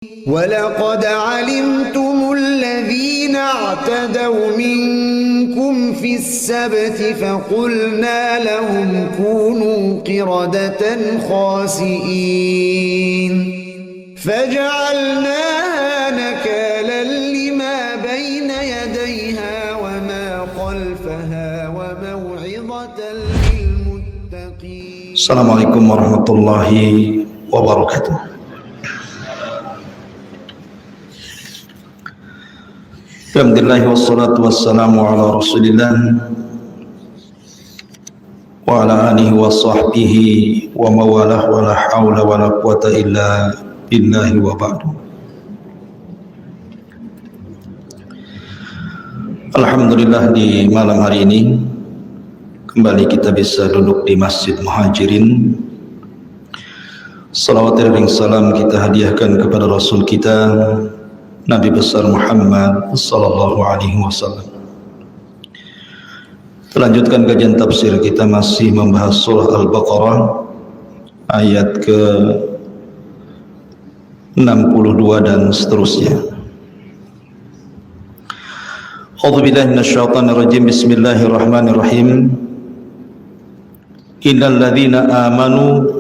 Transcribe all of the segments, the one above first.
وَلَقَدْ عَلِمْتُمُ الَّذِينَ اعْتَدَوْا مِنكُمْ فِي السَّبْتِ فَقُلْنَا لَهُمْ كُونُوا قِرَدَةً خَاسِئِينَ فَجَعَلْنَاهَا نَكَالًا لِمَا بَيْنَ يَدَيْهَا وَمَا خَلْفَهَا وَمَوْعِظَةً لِلْمُتَّقِينَ. Assalamualaikum warahmatullahi wabarakatuh. Alhamdulillah wassalatu wassalamu ala rasulillah wa ala alihi wa sahbihi wa mawalah wa la hawla wa la quwata illa billahi wa ba'du. Alhamdulillah, di malam hari ini kembali kita bisa duduk di Masjid Muhajirin. Salawat dan salam kita hadiahkan kepada Rasul kita Nabi besar Muhammad sallallahu alaihi wasallam. Melanjutkan kajian tafsir kita masih membahas surah Al-Baqarah ayat ke 62 dan seterusnya. A'udzubillahi minasyaitonir rajim. Bismillahirrahmanirrahim. Innal ladzina amanu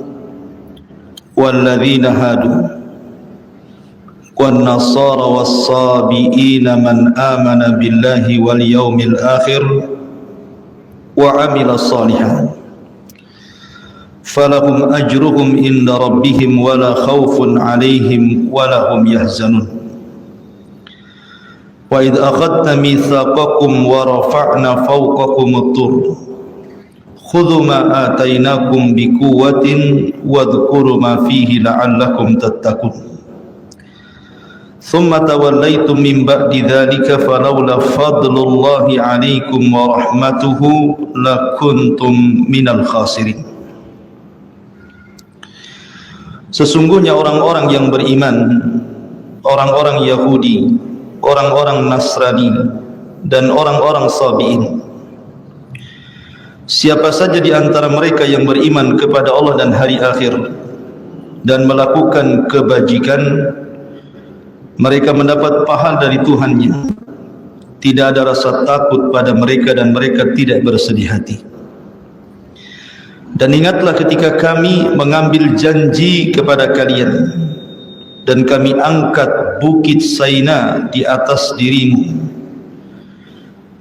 wal ladzina hadu وَالنَّصَارَ وَالصَّابِئِينَ مَنْ آمَنَ بِاللَّهِ وَالْيَوْمِ الْآخِرِ وَعَمِلَ صَالِحًا فَلَهُمْ أَجْرُهُمْ عِنْدَ رَبِّهِمْ وَلَا خَوْفٌ عَلَيْهِمْ وَلَا هُمْ يَحْزَنُونَ وَإِذْ أَخَذْنَا مِيثَاقَكُمْ وَرَفَعْنَا فَوْقَكُمُ الطُّورَ خُذُوا مَا آتَيْنَاكُمْ بِقُوَّةٍ وَاذْكُرُوا مَا فِيهِ لَعَلَّكُمْ تَتَّقُونَ ثم توليتم من بعد ذلك فلولا فضل الله عليكم ورحمته لكنتم من الخاسرين. Sesungguhnya orang-orang yang beriman, orang-orang Yahudi, orang-orang Nasrani, dan orang-orang Sabi'in, siapa saja di antara mereka yang beriman kepada Allah dan hari akhir dan melakukan kebajikan, mereka mendapat pahala dari Tuhannya. Tidak ada rasa takut pada mereka dan mereka tidak bersedih hati. Dan ingatlah ketika kami mengambil janji kepada kalian dan kami angkat bukit Saina di atas dirimu,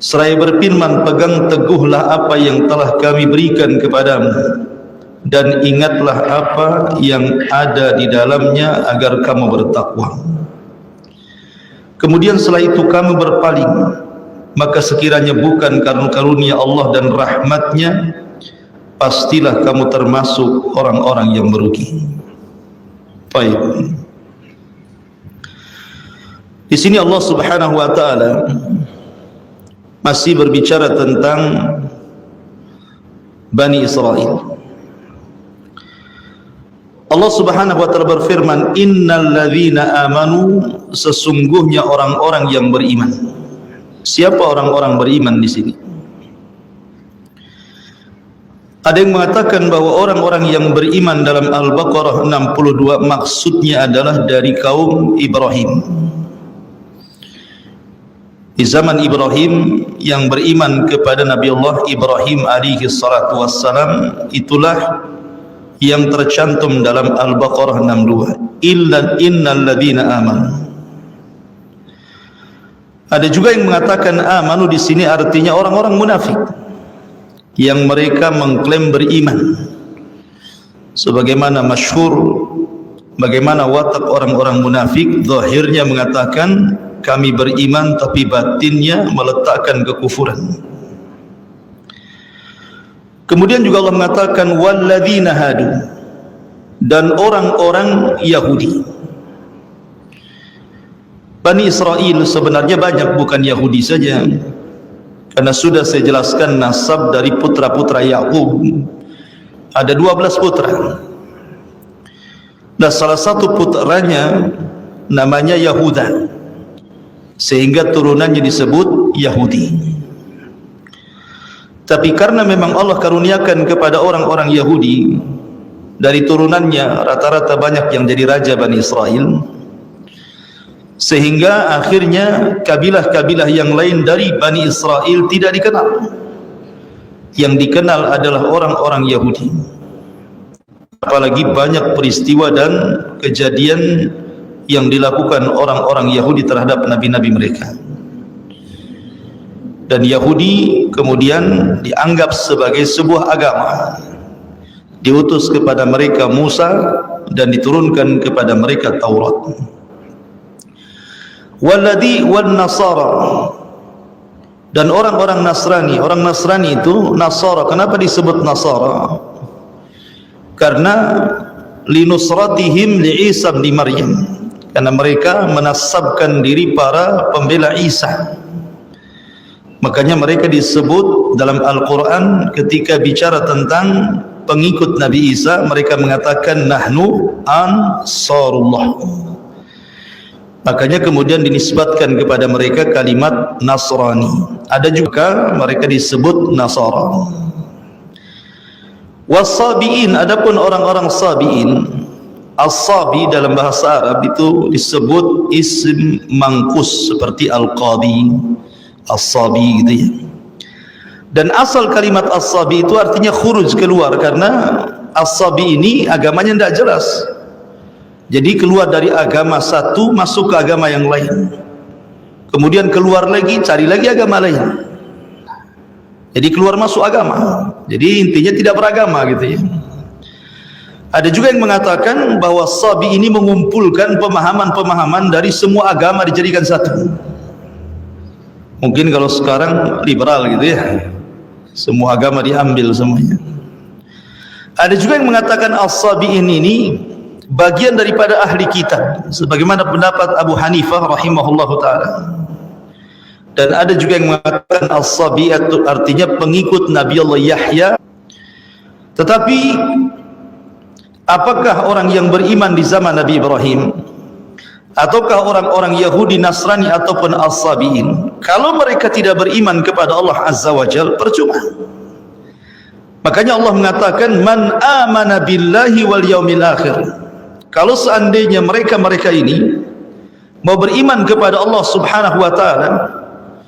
seraya berfirman, pegang teguhlah apa yang telah kami berikan kepadamu dan ingatlah apa yang ada di dalamnya agar kamu bertakwa. Kemudian setelah itu kamu berpaling, maka sekiranya bukan karena karunia Allah dan rahmatnya, pastilah kamu termasuk orang-orang yang merugi. Baik. Di sini Allah Subhanahu wa taala masih berbicara tentang Bani Israel. Allah Subhanahu wa taala berfirman, innal ladzina amanu, sesungguhnya orang-orang yang beriman. Siapa orang-orang beriman di sini? Ada yang mengatakan bahwa orang-orang yang beriman dalam Al-Baqarah 62 maksudnya adalah dari kaum Ibrahim. Di zaman Ibrahim, yang beriman kepada Nabi Allah Ibrahim alaihi salatu wassalam, itulah yang tercantum dalam Al-Baqarah 62. Innal ladzina amanu. Ada juga yang mengatakan amanu di sini artinya orang-orang munafik yang mereka mengklaim beriman. Sebagaimana masyhur, bagaimana watak orang-orang munafik, zahirnya mengatakan kami beriman tapi batinnya meletakkan kekufuran. Kemudian juga Allah mengatakan walladzina hadu, dan orang-orang Yahudi. Bani Israel sebenarnya banyak, bukan Yahudi saja, karena sudah saya jelaskan nasab dari putra-putra Yakub. Ada 12 putra. Dan salah satu putranya namanya Yahuda, sehingga turunannya disebut Yahudi. Tapi karena memang Allah karuniakan kepada orang-orang Yahudi, dari turunannya rata-rata banyak yang jadi raja Bani Israel, sehingga akhirnya kabilah-kabilah yang lain dari Bani Israel tidak dikenal. Yang dikenal adalah orang-orang Yahudi. Apalagi banyak peristiwa dan kejadian yang dilakukan orang-orang Yahudi terhadap nabi-nabi mereka. Dan Yahudi kemudian dianggap sebagai sebuah agama, diutus kepada mereka Musa dan diturunkan kepada mereka Taurat. Walladhi wan Nasara, dan orang-orang Nasrani. Orang Nasrani itu Nasara. Kenapa disebut Nasara? Karena linusratihim li Isa bin Maryam, karena mereka menasabkan diri para pembela Isa. Makanya mereka disebut dalam Al-Quran ketika bicara tentang pengikut Nabi Isa, mereka mengatakan nahnu ansarullah. Makanya kemudian dinisbatkan kepada mereka kalimat Nasrani. Ada juga mereka disebut Nasara. Was-Sabi'in, adapun orang-orang Sabi'in, As-Sabi dalam bahasa Arab itu disebut isim mangkus seperti Al-Qadi, As-Sabi gitu ya. Dan asal kalimat As-Sabi itu artinya khuruj, keluar, karena As-Sabi ini agamanya tidak jelas. Jadi keluar dari agama satu masuk ke agama yang lain, kemudian keluar lagi cari lagi agama lain. Jadi keluar masuk agama. Jadi intinya tidak beragama gitu ya. Ada juga yang mengatakan bahwa Sabi ini mengumpulkan pemahaman-pemahaman dari semua agama dijadikan satu. Mungkin kalau sekarang liberal gitu ya, semua agama diambil semuanya. Ada juga yang mengatakan As-Sabi'in ini bagian daripada ahli kitab, sebagaimana pendapat Abu Hanifah rahimahullahu ta'ala. Dan ada juga yang mengatakan As-Sabi artinya pengikut Nabi Allah Yahya. Tetapi apakah orang yang beriman di zaman Nabi Ibrahim, ataukah orang-orang Yahudi, Nasrani ataupun As-Sabi'in, kalau mereka tidak beriman kepada Allah Azza wa Jal, percuma. Makanya Allah mengatakan man amana billahi wal yaumil akhir. Kalau seandainya mereka-mereka ini mau beriman kepada Allah Subhanahu wa ta'ala,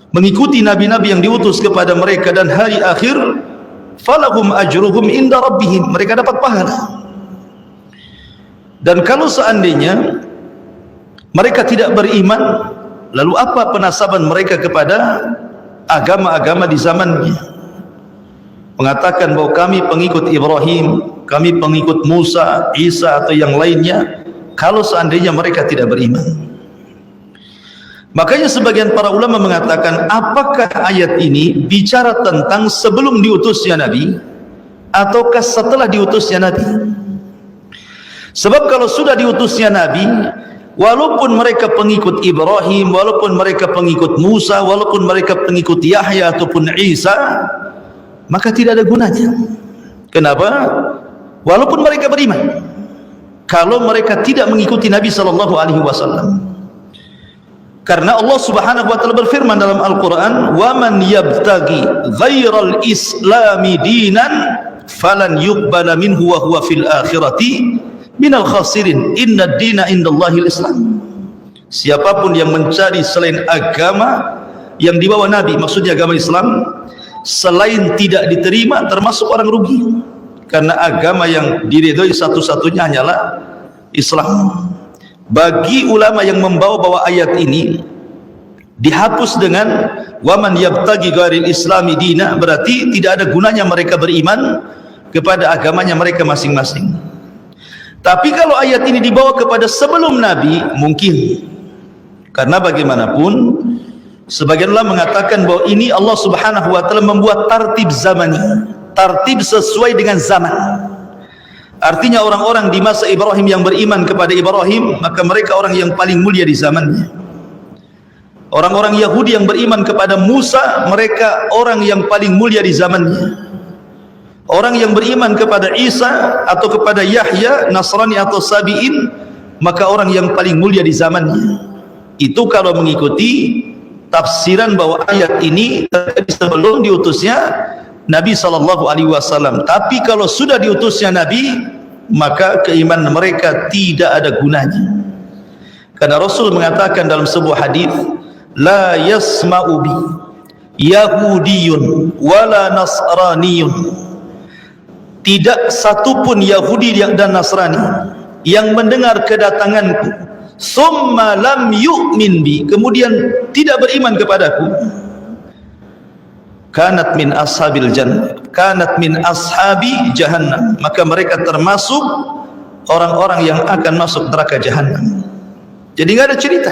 mengikuti nabi-nabi yang diutus kepada mereka dan hari akhir, falahum ajruhum inda rabbihim, mereka dapat pahala. Dan kalau seandainya mereka tidak beriman, lalu apa penasaban mereka kepada agama-agama di zamannya? Mengatakan bahwa kami pengikut Ibrahim, kami pengikut Musa, Isa atau yang lainnya, kalau seandainya mereka tidak beriman. Makanya sebagian para ulama mengatakan, apakah ayat ini bicara tentang sebelum diutusnya Nabi ataukah setelah diutusnya Nabi? Sebab kalau sudah diutusnya Nabi, walaupun mereka pengikut Ibrahim, walaupun mereka pengikut Musa, walaupun mereka pengikut Yahya ataupun Isa, maka tidak ada gunanya. Kenapa? Walaupun mereka beriman, kalau mereka tidak mengikuti Nabi SAW. Karena Allah Subhanahu wa ta'ala berfirman dalam Al-Quran, وَمَنْ يَبْتَغِي غَيْرَ الْإِسْلَامِ دِينًا فَلَنْ يُقْبَلَ مِنْهُ وَهُوَ فِي الْآخِرَةِ مِنَ الْخَاسِرِينَ إِنَّ الدِّينَ عِنْدَ اللَّهِ الْإِسْلَامِ. Siapapun yang mencari selain agama yang dibawa Nabi, maksudnya agama Islam, selain tidak diterima, termasuk orang rugi. Karena agama yang diridhoi satu-satunya hanyalah Islam. Bagi ulama yang membawa ayat ini dihapus dengan waman yabtagi ghairil islami dina, berarti tidak ada gunanya mereka beriman kepada agamanya mereka masing-masing. Tapi kalau ayat ini dibawa kepada sebelum Nabi, mungkin. Karena bagaimanapun sebagian ulama mengatakan bahwa ini Allah Subhanahu wa ta'ala membuat tartib zamani, tartib sesuai dengan zaman. Artinya orang-orang di masa Ibrahim yang beriman kepada Ibrahim, maka mereka orang yang paling mulia di zamannya. Orang-orang Yahudi yang beriman kepada Musa, mereka orang yang paling mulia di zamannya. Orang yang beriman kepada Isa atau kepada Yahya, Nasrani atau Sabi'in, maka orang yang paling mulia di zamannya. Itu kalau mengikuti tafsiran bahwa ayat ini sebelum diutusnya Nabi SAW. Tapi kalau sudah diutusnya Nabi, maka keimanan mereka tidak ada gunanya. Karena Rasul mengatakan dalam sebuah hadis, la yasma'u bi Yahudiyun wala Nasraniyun, tidak satupun Yahudi dan Nasrani yang mendengar kedatanganku summa lam yu'min bi, kemudian tidak beriman kepadaku, kanat min ashabil jannah, kanat min ashabi jahannam, maka mereka termasuk orang-orang yang akan masuk neraka jahannam. Jadi enggak ada cerita.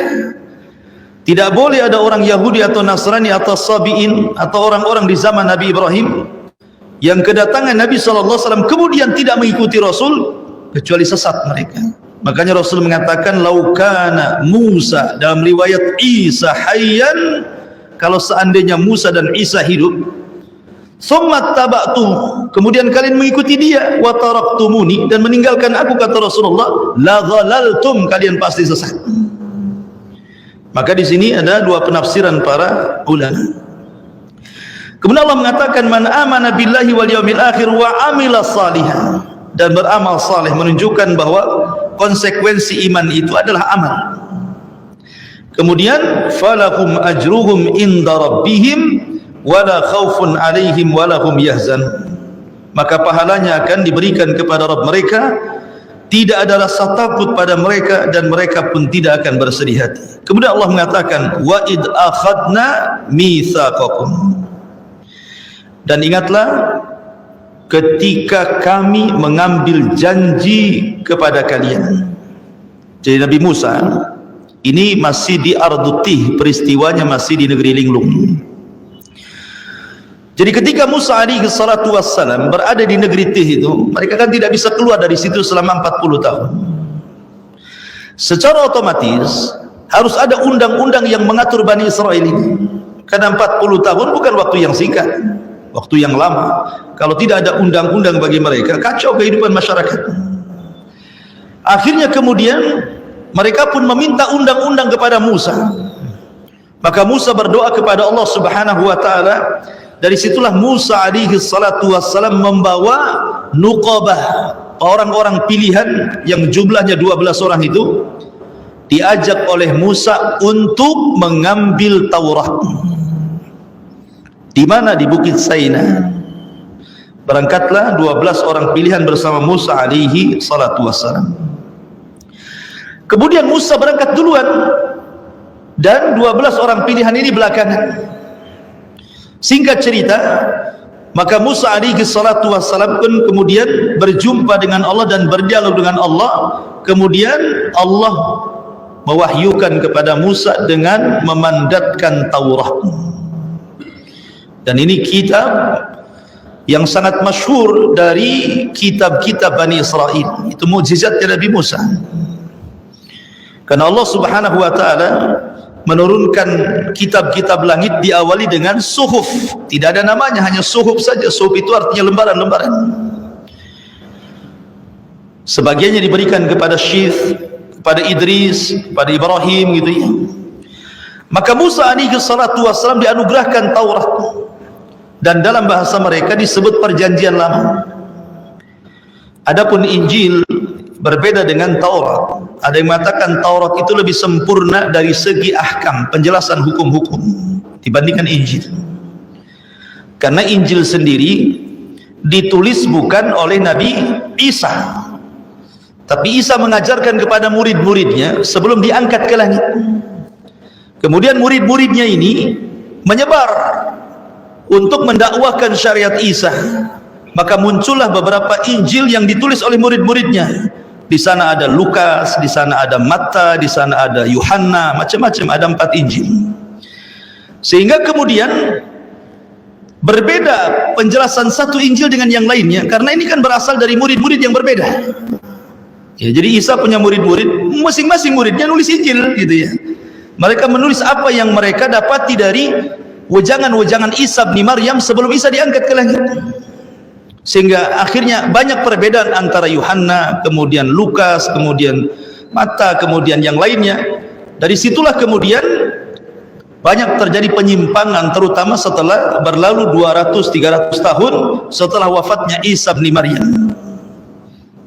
Tidak boleh ada orang Yahudi atau Nasrani atau Sabi'in atau orang-orang di zaman Nabi Ibrahim yang kedatangan Nabi SAW kemudian tidak mengikuti Rasul, kecuali sesat mereka. Makanya Rasul mengatakan, laukana Musa, dalam riwayat Isa hayyan, kalau seandainya Musa dan Isa hidup, summa taba'tum, kemudian kalian mengikuti dia, wa taraktumuni, dan meninggalkan aku, kata Rasulullah, la dhalaltum, kalian pasti sesat. Maka di sini ada dua penafsiran para ulama. Kemudian Allah mengatakan, man amana billahi wal yaumil akhir wa amila salihan, dan beramal saleh, menunjukkan bahwa konsekuensi iman itu adalah amal. Kemudian falahum ajruhum inda rabbihim wala khaufun alaihim wala hum yahzan, maka pahalanya akan diberikan kepada Rabb mereka, tidak ada rasa takut pada mereka dan mereka pun tidak akan bersedih hati. Kemudian Allah mengatakan, wa id akhadna mitsaqakum, dan ingatlah ketika kami mengambil janji kepada kalian. Jadi Nabi Musa ini masih di Ardutih, peristiwanya masih di negeri Linglung. Jadi ketika Musa alaihi salatu wassalam berada di negeri Tih itu, mereka kan tidak bisa keluar dari situ selama 40 tahun. Secara otomatis harus ada undang-undang yang mengatur Bani Israel ini. Karena 40 tahun bukan waktu yang singkat, waktu yang lama. Kalau tidak ada undang-undang bagi mereka, kacau kehidupan masyarakat. Akhirnya kemudian mereka pun meminta undang-undang kepada Musa. Maka Musa berdoa kepada Allah Subhanahu wa taala. Dari situlah Musa alaihi salatu wassalam membawa nuqabah, orang-orang pilihan yang jumlahnya 12 orang itu, diajak oleh Musa untuk mengambil Taurat. Di mana? Di Bukit Saina. Berangkatlah 12 orang pilihan bersama Musa alaihi salatu wassalam. Kemudian Musa berangkat duluan dan 12 orang pilihan ini belakangan. Singkat cerita, maka Musa alaihi salatu wassalam pun kemudian berjumpa dengan Allah dan berdialog dengan Allah. Kemudian Allah mewahyukan kepada Musa dengan memandatkan Taurat. Dan ini kitab yang sangat masyhur dari kitab-kitab Bani Israel. Itu mukjizatnya Nabi Musa. Karena Allah Subhanahu wa taala menurunkan kitab-kitab langit diawali dengan suhuf. Tidak ada namanya, hanya suhuf saja. Suhuf itu artinya lembaran-lembaran. Sebagiannya diberikan kepada Syith, kepada Idris, kepada Ibrahim, gitu ya. Maka Musa alaihi salatu wassalam dianugerahkan Taurat, dan dalam bahasa mereka disebut perjanjian lama. Adapun Injil berbeda dengan Taurat. Ada yang mengatakan Taurat itu lebih sempurna dari segi ahkam, penjelasan hukum-hukum, dibandingkan Injil. Karena Injil sendiri ditulis bukan oleh Nabi Isa, tapi Isa mengajarkan kepada murid-muridnya sebelum diangkat ke langit. Kemudian murid-muridnya ini menyebar untuk mendakwahkan syariat Isa. Maka muncullah beberapa Injil yang ditulis oleh murid-muridnya. Di sana ada Lukas, di sana ada Matta, di sana ada Yohanna, macam-macam, ada 4 Injil. Sehingga kemudian berbeda penjelasan satu Injil dengan yang lainnya, karena ini kan berasal dari murid-murid yang berbeda. Ya, jadi Isa punya murid-murid, masing-masing muridnya nulis Injil, gitu ya. Mereka menulis apa yang mereka dapati dari wejangan-wejangan Isa bin Maryam sebelum Isa diangkat ke langit. Sehingga akhirnya banyak perbedaan antara Yohanna, kemudian Lukas, kemudian Matta, kemudian yang lainnya. Dari situlah kemudian banyak terjadi penyimpangan, terutama setelah berlalu 200-300 tahun setelah wafatnya Isa bin Maryam.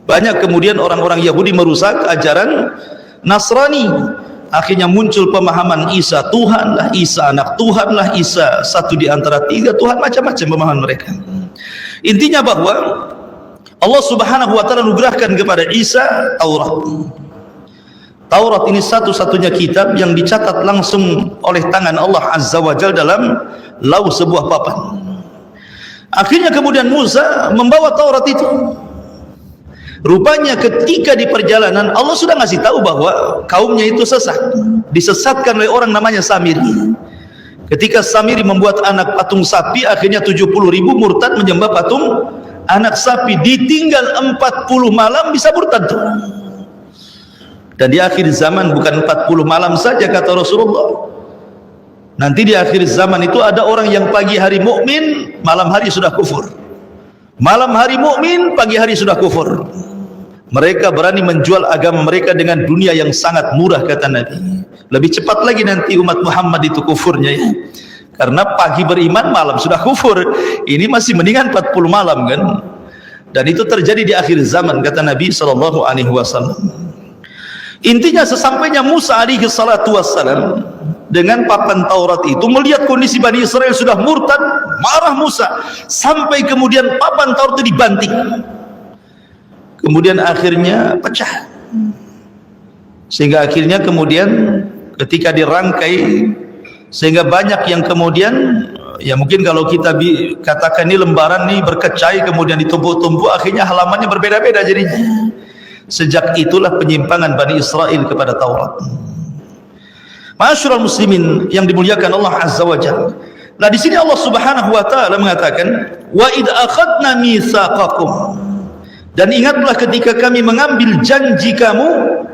Banyak kemudian orang-orang Yahudi merusak ajaran Nasrani Akhirnya muncul pemahaman Isa Tuhanlah, Isa anak Tuhanlah, Isa satu di antara tiga Tuhan, macam-macam pemahaman mereka. Intinya bahwa Allah Subhanahu wa taala anugerahkan kepada Isa Taurat. Taurat ini satu-satunya kitab yang dicatat langsung oleh tangan Allah Azza wa Jalla dalam lauh sebuah papan. Akhirnya kemudian Musa membawa Taurat itu. Rupanya ketika di perjalanan Allah sudah ngasih tahu bahwa kaumnya itu sesat, disesatkan oleh orang namanya Samiri. Ketika Samiri membuat anak patung sapi, akhirnya 70.000 murtad menyembah patung anak sapi. Ditinggal 40 malam bisa murtad tuh. Dan di akhir zaman bukan 40 malam saja kata Rasulullah. Nanti di akhir zaman itu ada orang yang pagi hari mukmin, malam hari sudah kufur. Malam hari mukmin, pagi hari sudah kufur. Mereka berani menjual agama mereka dengan dunia yang sangat murah kata Nabi. Lebih cepat lagi nanti umat Muhammad itu kufurnya ya. Karena pagi beriman, malam sudah kufur. Ini masih mendingan 40 malam kan. Dan itu terjadi di akhir zaman kata Nabi SAW. Intinya sesampainya Musa alaihi salatu wassalam dengan papan Taurat itu melihat kondisi Bani Israel sudah murtad, marah Musa sampai kemudian papan Taurat itu dibanting. Kemudian akhirnya pecah. Sehingga akhirnya kemudian ketika dirangkai, sehingga banyak yang kemudian ya mungkin kalau kita katakan ini lembaran nih berkecai kemudian ditumpuk-tumpuk, akhirnya halamannya berbeda-beda jadinya. Sejak itulah penyimpangan Bani Israel kepada Taurat. Ma'asyiral muslimin yang dimuliakan Allah Azza wa Jalla. Nah di sini Allah Subhanahu wa taala mengatakan, "Wa id akhadna mitsaqakum." Dan ingatlah ketika kami mengambil janji kamu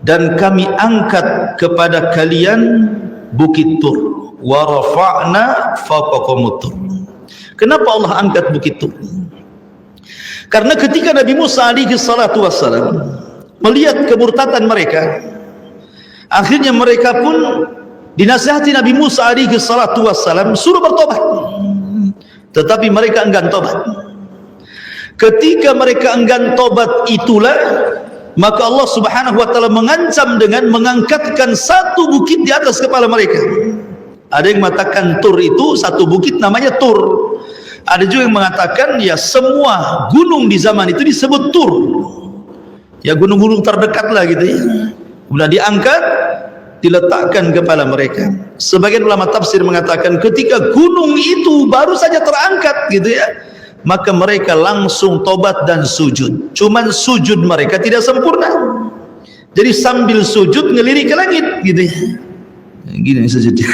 dan kami angkat kepada kalian bukit Tur. Wa rafa'na fawqakumut Tur. Kenapa Allah angkat bukit Tur? Karena ketika Nabi Musa alaihi salatu wassalam melihat kemurtadan mereka, akhirnya mereka pun dinasihati Nabi Musa alaihi salatu wassalam suruh bertobat. Tetapi mereka enggan tobat. Ketika mereka enggan tobat itulah maka Allah Subhanahu wa taala mengancam dengan mengangkatkan satu bukit di atas kepala mereka. Ada yang mengatakan Tur itu satu bukit namanya Tur. Ada juga yang mengatakan ya semua gunung di zaman itu disebut Tur. Ya gunung-gunung terdekat lah gitu ya. Kemudian diangkat, diletakkan kepala mereka. Sebagian ulama tafsir mengatakan ketika gunung itu baru saja terangkat gitu ya, maka mereka langsung tobat dan sujud. Cuman sujud mereka tidak sempurna. Jadi sambil sujud ngelirik ke langit gitu ya. Gini sujudnya.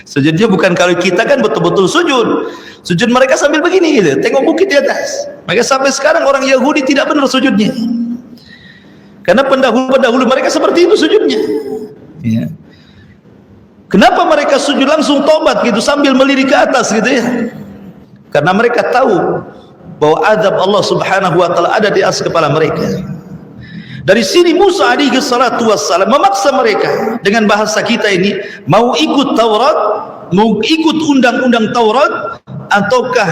Sujudnya bukan kalau kita kan betul-betul sujud. Sujud mereka sambil begini gitu, tengok bukit di atas. Maka sampai sekarang orang Yahudi tidak benar sujudnya. Karena pendahulu-pendahulu mereka seperti itu sujudnya. Ya. Kenapa mereka sujud langsung tobat gitu sambil melirik ke atas gitu ya? Karena mereka tahu bahwa azab Allah Subhanahu wa taala ada di atas kepala mereka. Dari sini Musa alaihi salatu wassalam memaksa mereka dengan bahasa kita ini mau ikut Taurat, mau ikut undang-undang Taurat, ataukah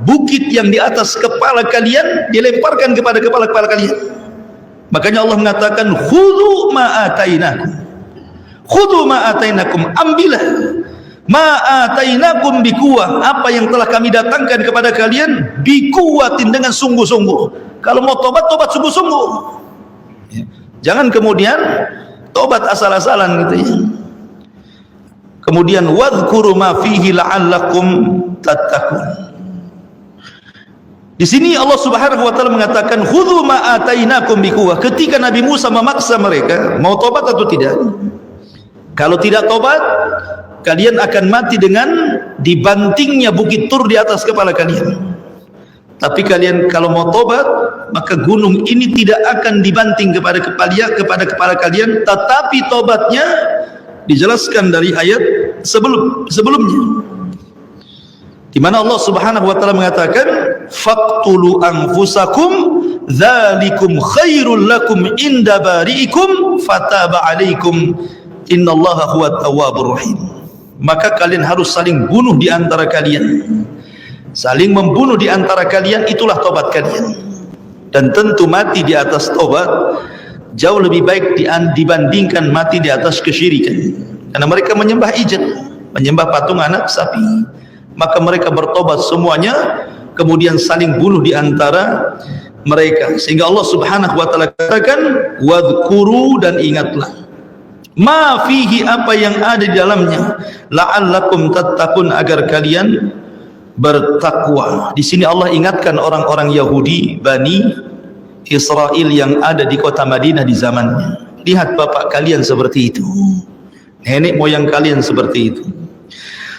bukit yang di atas kepala kalian dilemparkan kepada kepala-kepala kalian. Makanya Allah mengatakan khudhu ma atainakum. Khudhu ma atainakum, ambillah ma atainakum biquwah, apa yang telah kami datangkan kepada kalian biquwatin, dengan sungguh-sungguh. Kalau mau tobat, tobat sungguh-sungguh. Ya. Jangan kemudian tobat asal-asalan gitu ya. Kemudian wadhkuru ma fihi la'allakum tattaqun. Di sini Allah Subhanahu wa taala mengatakan khudhu ma atainakum biquwah. Ketika Nabi Musa memaksa mereka mau tobat atau tidak. Kalau tidak tobat, kalian akan mati dengan dibantingnya bukit Tur di atas kepala kalian. Tapi kalian kalau mau tobat, maka gunung ini tidak akan dibanting kepada kepala kalian, tetapi tobatnya dijelaskan dari ayat sebelumnya. Di mana Allah Subhanahu wa taala mengatakan faqtulu anfusakum dzalikum khairul lakum inda bari'ikum fataba 'alaikum innallaha huwat tawwabur rahim. Maka kalian harus saling bunuh di antara kalian. Saling membunuh di antara kalian itulah tobat kalian. Dan tentu mati di atas tobat jauh lebih baik dibandingkan mati di atas kesyirikan. Karena mereka menyembah ijat, menyembah patung anak sapi. Maka mereka bertobat semuanya, kemudian saling bunuh di antara mereka. Sehingga Allah Subhanahu wa taala katakan, wadhkuru, dan ingatlah, ma fihi, apa yang ada di dalamnya, la'allakum tattaqun, agar kalian bertakwa. Di sini Allah ingatkan orang-orang Yahudi Bani Israel yang ada di kota Madinah di zamannya. Lihat bapak kalian seperti itu, nenek moyang kalian seperti itu.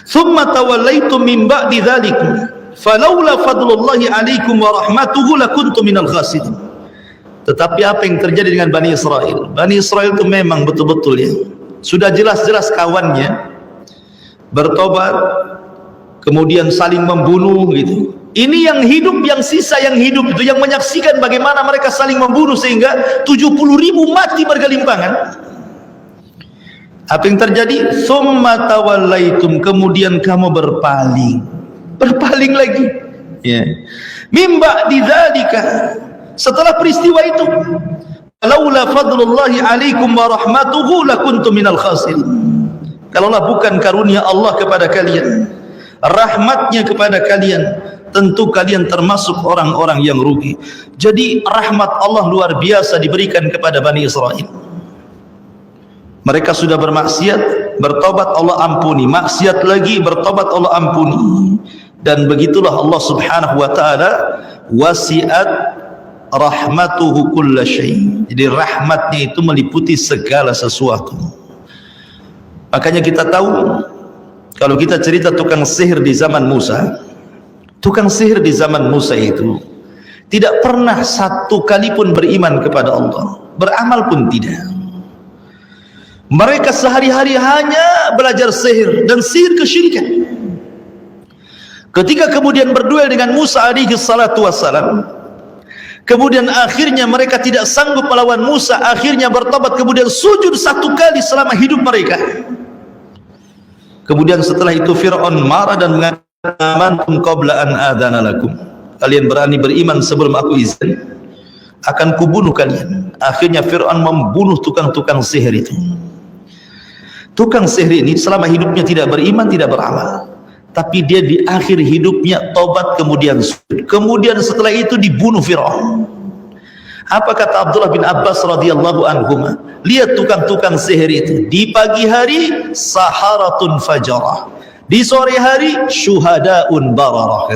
Thumma tawallaitum min ba'di dzalikum falaula fadlullahi 'alaikum wa rahmatuhu lakuntum minal khasirin. Tetapi apa yang terjadi dengan Bani Israel? Bani Israel itu memang betul-betul ya, sudah jelas-jelas kawannya bertobat, kemudian saling membunuh gitu. Ini yang hidup, yang sisa yang hidup itu yang menyaksikan bagaimana mereka saling membunuh sehingga 70.000 mati bergelimpangan. Apa yang terjadi? Tsumma tawallaitum, kemudian kamu berpaling lagi. Ya. Mim ba'di dzalika, setelah peristiwa itu, laula fadlullahi 'alaikum wa rahmatuhu lakuntum minal khasirin. Kalaulah bukan karunia Allah kepada kalian, rahmatnya kepada kalian, tentu kalian termasuk orang-orang yang rugi. Jadi rahmat Allah luar biasa diberikan kepada Bani Israel. Mereka sudah bermaksiat, bertobat Allah ampuni, maksiat lagi, bertobat Allah ampuni. Dan begitulah Allah Subhanahu wa taala, wasi'at rahmatuhu kulla syai'. Jadi rahmatnya itu meliputi segala sesuatu. Makanya kita tahu, kalau kita cerita tukang sihir di zaman Musa, tukang sihir di zaman Musa itu tidak pernah satu kali pun beriman kepada Allah, beramal pun tidak. Mereka sehari-hari hanya belajar sihir, dan sihir kesyirikan. Ketika kemudian berduel dengan Musa alaihi salatu wassalam, kemudian akhirnya mereka tidak sanggup melawan Musa, akhirnya bertobat, kemudian sujud 1 kali selama hidup mereka. Kemudian setelah itu Fir'aun marah dan mengatakan, amantum qabla an adana lakum, kalian berani beriman sebelum aku izin, akan kubunuh kalian. Akhirnya Fir'aun membunuh tukang-tukang sihir itu. Tukang sihir ini selama hidupnya tidak beriman, tidak beramal, tapi dia di akhir hidupnya tobat, kemudian sujud. Kemudian setelah itu dibunuh Fir'aun. Apa kata Abdullah bin Abbas radhiyallahu anhuma? Lihat tukang-tukang sihir itu, di pagi hari saharatun fajarah, di sore hari syuhadaun bararah.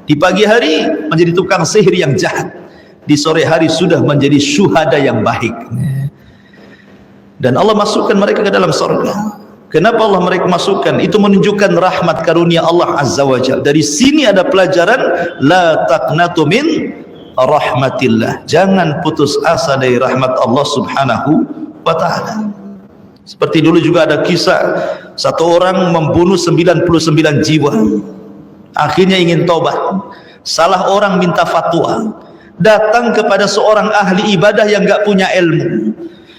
Di pagi hari menjadi tukang sihir yang jahat, di sore hari sudah menjadi syuhada yang baik. Dan Allah masukkan mereka ke dalam surga. Kenapa Allah mereka masukkan? Itu menunjukkan rahmat karunia Allah Azza wa Jalla. Dari sini ada pelajaran, la taqnatu min rahmatillah. Jangan putus asa dari rahmat Allah Subhanahu wa taala. Seperti dulu juga ada kisah satu orang membunuh 99 jiwa. Akhirnya ingin tobat. Salah orang minta fatwa. Datang kepada seorang ahli ibadah yang enggak punya ilmu.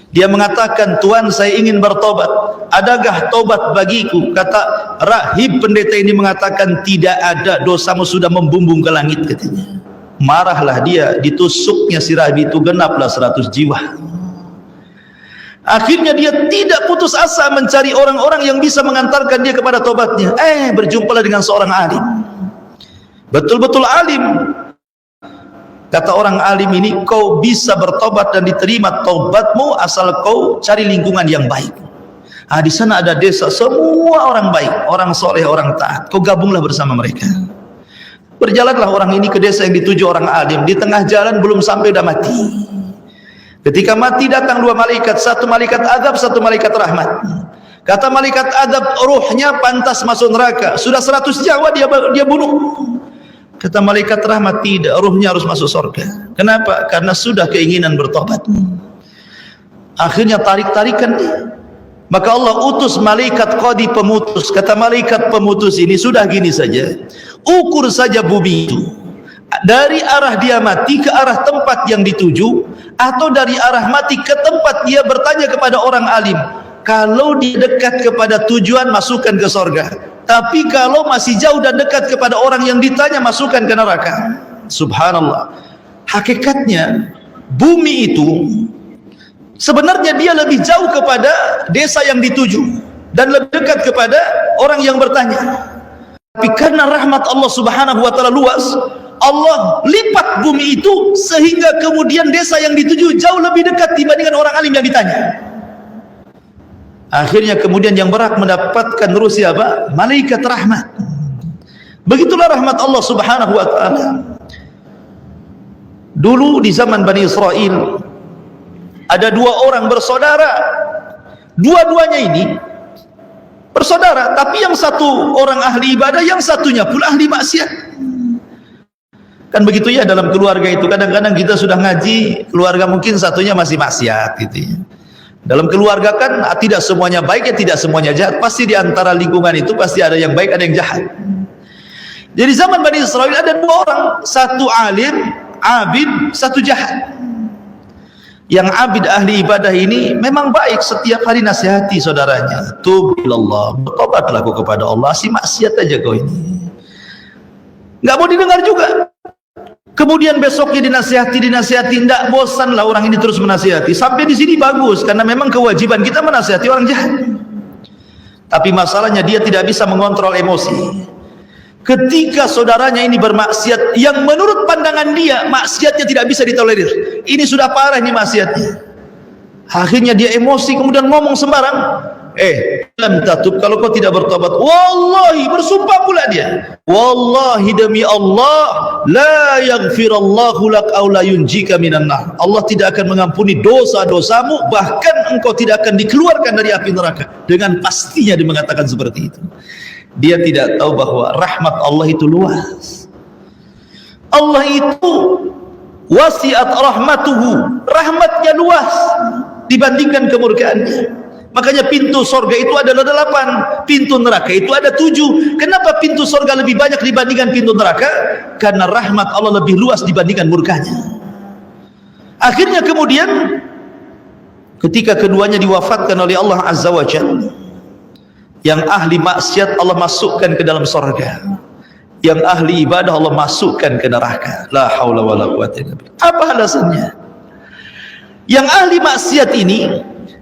Dia mengatakan, Tuan, saya ingin bertobat, adakah tobat bagiku? Kata rahib pendeta ini mengatakan, tidak ada, dosamu sudah membumbung ke langit, katanya. Marahlah dia, ditusuknya si rahib itu, genaplah 100 jiwa. Akhirnya dia tidak putus asa mencari orang-orang yang bisa mengantarkan dia kepada tobatnya. Berjumpalah dengan seorang alim, betul-betul alim. Kata orang alim ini, kau bisa bertobat dan diterima tobatmu asal kau cari lingkungan yang baik. Di sana ada desa semua orang baik, orang soleh, orang taat. Kau gabunglah bersama mereka. Berjalanlah orang ini ke desa yang dituju orang alim. Di tengah jalan belum sampai udah mati. Ketika mati datang 2 malaikat, satu malaikat azab, satu malaikat rahmat. Kata malaikat azab, ruhnya pantas masuk neraka. Sudah 100 nyawa dia bunuh. Kata malaikat rahmat, tidak, ruhnya harus masuk surga. Kenapa? Karena sudah keinginan bertobat. Akhirnya tarik-tarikan dia. Maka Allah utus malaikat qadi pemutus. Kata malaikat pemutus ini, sudah gini saja, ukur saja bumi itu dari arah dia mati ke arah tempat yang dituju, atau dari arah mati ke tempat dia bertanya kepada orang alim. Kalau dia dekat kepada tujuan, masukkan ke surga. Tapi kalau masih jauh dan dekat kepada orang yang ditanya, masukkan ke neraka. Subhanallah. Hakikatnya bumi itu Sebenarnya dia lebih jauh kepada desa yang dituju dan lebih dekat kepada orang yang bertanya. Tapi karena rahmat Allah Subhanahu wa taala luas, Allah lipat bumi itu sehingga kemudian desa yang dituju jauh lebih dekat dibandingkan orang alim yang ditanya. Akhirnya kemudian yang berhak mendapatkan terus siapa? Malaikat rahmat. Begitulah rahmat Allah Subhanahu wa taala. Dulu di zaman Bani Israel ada dua orang bersaudara. Dua-duanya ini bersaudara, tapi yang satu orang ahli ibadah, yang satunya pula ahli maksiat. Kan begitu ya dalam keluarga itu. Kadang-kadang kita sudah ngaji, keluarga mungkin satunya masih maksiat gitu ya. Dalam keluarga kan tidak semuanya baik, ya tidak semuanya jahat. Pasti di antara lingkungan itu pasti ada yang baik, ada yang jahat. Jadi zaman Bani Israel ada dua orang, satu alim, abid, satu jahat. Yang abid ahli ibadah ini memang baik, setiap hari nasihati saudaranya, tub ilallah, bertobatlah kau kepada Allah, si maksiat aja kau ini, nggak mau didengar juga. Kemudian besoknya dinasihati, tidak bosan lah orang ini terus menasihati. Sampai di sini bagus, karena memang kewajiban kita menasihati orang jahat. Tapi masalahnya dia tidak bisa mengontrol emosi. Ketika saudaranya ini bermaksiat yang menurut pandangan dia maksiatnya tidak bisa ditolerir, ini sudah parah ini maksiatnya, akhirnya dia emosi kemudian ngomong sembarang, lam tatub, kalau kau tidak bertobat, wallahi, bersumpah pula dia, wallahi demi Allah, la yaghfirallahu lak aw la yunjika minan nar, Allah tidak akan mengampuni dosa-dosamu, bahkan engkau tidak akan dikeluarkan dari api neraka. Dengan pastinya dia mengatakan seperti itu. Dia tidak tahu bahwa rahmat Allah itu luas. Allah itu wasiat rahmatuhu, rahmatnya luas dibandingkan kemurkaannya. Makanya pintu sorga itu adalah 8, pintu neraka itu ada 7. Kenapa pintu sorga lebih banyak dibandingkan pintu neraka? Karena rahmat Allah lebih luas dibandingkan murkanya. Akhirnya kemudian ketika keduanya diwafatkan oleh Allah Azza wa Jalla, yang ahli maksiat Allah masukkan ke dalam surga, yang ahli ibadah Allah masukkan ke neraka. La haula wala quwwata illa billah. Apa alasannya? Yang ahli maksiat ini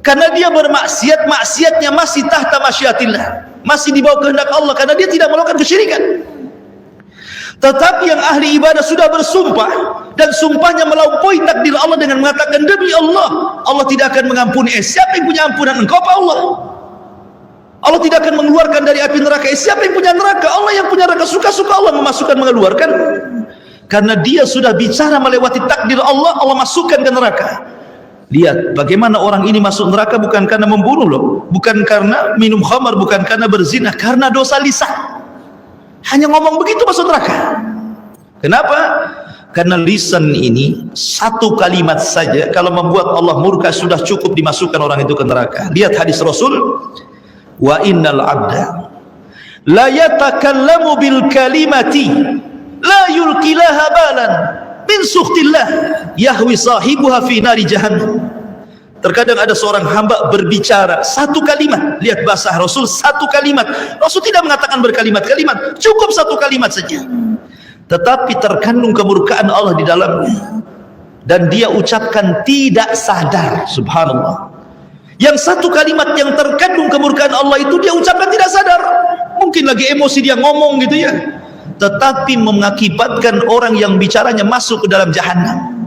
karena dia bermaksiat, maksiatnya masih tahta masyiatillah, masih di bawah kehendak Allah, karena dia tidak melakukan kesyirikan. Tetapi yang ahli ibadah sudah bersumpah, dan sumpahnya melampaui takdir Allah dengan mengatakan, demi Allah, Allah tidak akan mengampuni. Siapa yang punya ampunan? Engkau apa Allah? Allah tidak akan mengeluarkan dari api neraka. Siapa yang punya neraka? Allah yang punya neraka. Suka-suka Allah memasukkan, mengeluarkan. Karena dia sudah bicara melewati takdir Allah, Allah masukkan ke neraka. Lihat bagaimana orang ini masuk neraka bukan karena membunuh loh, bukan karena minum khamar, bukan karena berzina, karena dosa lisan. Hanya ngomong begitu masuk neraka. Kenapa? Karena lisan ini satu kalimat saja kalau membuat Allah murka sudah cukup dimasukkan orang itu ke neraka. Lihat hadis Rasul, wa innal abda la yatakallamu bil kalimati la yulqilaha balan min sukhtillah yahwi sahibuha fi nari jahannam. Terkadang ada seorang hamba berbicara satu kalimat, lihat bahasa Rasul, satu kalimat. Rasul tidak mengatakan berkalimat-kalimat, cukup satu kalimat saja, tetapi terkandung kemurkaan Allah di dalamnya, dan dia ucapkan tidak sadar. Subhanallah. Yang satu kalimat yang terkandung kemurkaan Allah itu dia ucapkan tidak sadar, mungkin lagi emosi dia ngomong gitu ya, tetapi mengakibatkan orang yang bicaranya masuk ke dalam jahanam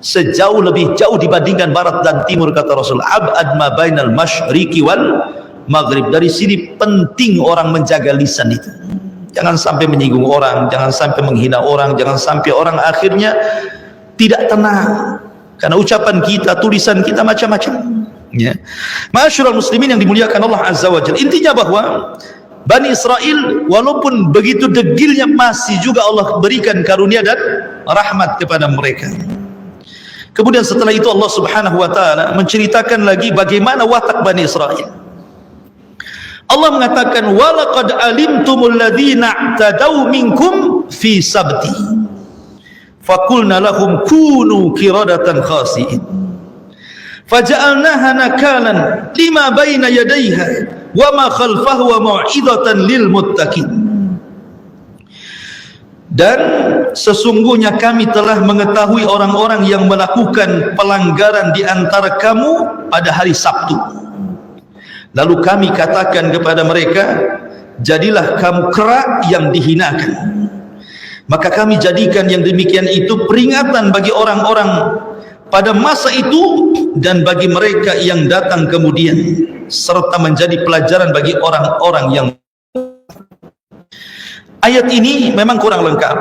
sejauh lebih jauh dibandingkan barat dan timur. Kata Rasul, ab'ad ma bainal masyriqi wal maghrib. Dari sini penting orang menjaga lisan itu, jangan sampai menyinggung orang, jangan sampai menghina orang, jangan sampai orang akhirnya tidak tenang karena ucapan kita, tulisan kita macam-macam ya. Ma'asyiral muslimin yang dimuliakan Allah Azza wa Jalla, intinya bahwa Bani Israel walaupun begitu degilnya masih juga Allah berikan karunia dan rahmat kepada mereka. Kemudian setelah itu Allah Subhanahu wa taala menceritakan lagi bagaimana watak Bani Israel. Allah mengatakan, walaqad alimtumul ladzina i'tadaw minkum fi sabti faqulna lahum kunu qiradatan khasi'in faja'alnaha nakalan lima baina yadayha wa ma khalfahu wa mau'izatan lil muttaqin. Dan sesungguhnya kami telah mengetahui orang-orang yang melakukan pelanggaran di antara kamu pada hari Sabtu. Lalu kami katakan kepada mereka, jadilah kamu kera yang dihinakan. Maka kami jadikan yang demikian itu peringatan bagi orang-orang pada masa itu dan bagi mereka yang datang kemudian, serta menjadi pelajaran bagi orang-orang yang. Ayat ini memang kurang lengkap,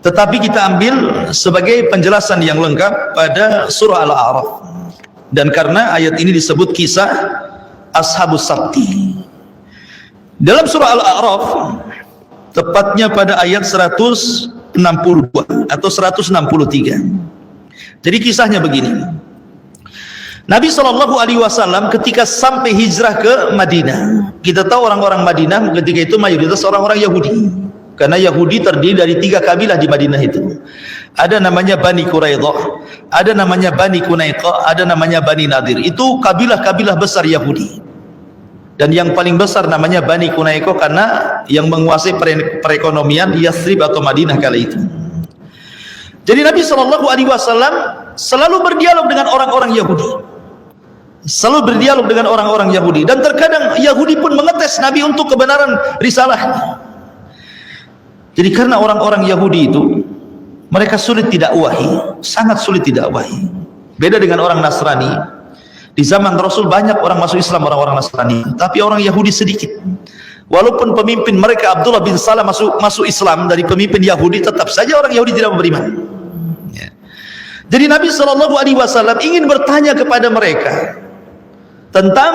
tetapi kita ambil sebagai penjelasan yang lengkap pada surah Al-A'raf. Dan karena ayat ini disebut kisah Ashabus Sabti, dalam surah Al-A'raf, tepatnya pada ayat 162 atau 163. Jadi kisahnya begini. Nabi SAW ketika sampai hijrah ke Madinah, kita tahu orang-orang Madinah ketika itu mayoritas orang-orang Yahudi, karena Yahudi terdiri dari 3 kabilah di Madinah itu. Ada namanya Bani Quraidah, ada namanya Bani Qunaiqah, ada namanya Bani Nadir. Itu kabilah-kabilah besar Yahudi. Dan yang paling besar namanya Bani Qunaiqah karena yang menguasai perekonomian Yathrib atau Madinah kala itu. Jadi Nabi SAW selalu berdialog dengan orang-orang Yahudi, selalu berdialog dengan orang-orang Yahudi, dan terkadang Yahudi pun mengetes Nabi untuk kebenaran risalahnya. Jadi karena orang-orang Yahudi itu mereka sulit didakwahi, sangat sulit didakwahi. Beda dengan orang Nasrani. Di zaman Rasul banyak orang masuk Islam, orang-orang Nasrani, tapi orang Yahudi sedikit. Walaupun pemimpin mereka Abdullah bin Salam masuk Islam dari pemimpin Yahudi, tetap saja orang Yahudi tidak beriman. Jadi Nabi SAW ingin bertanya kepada mereka tentang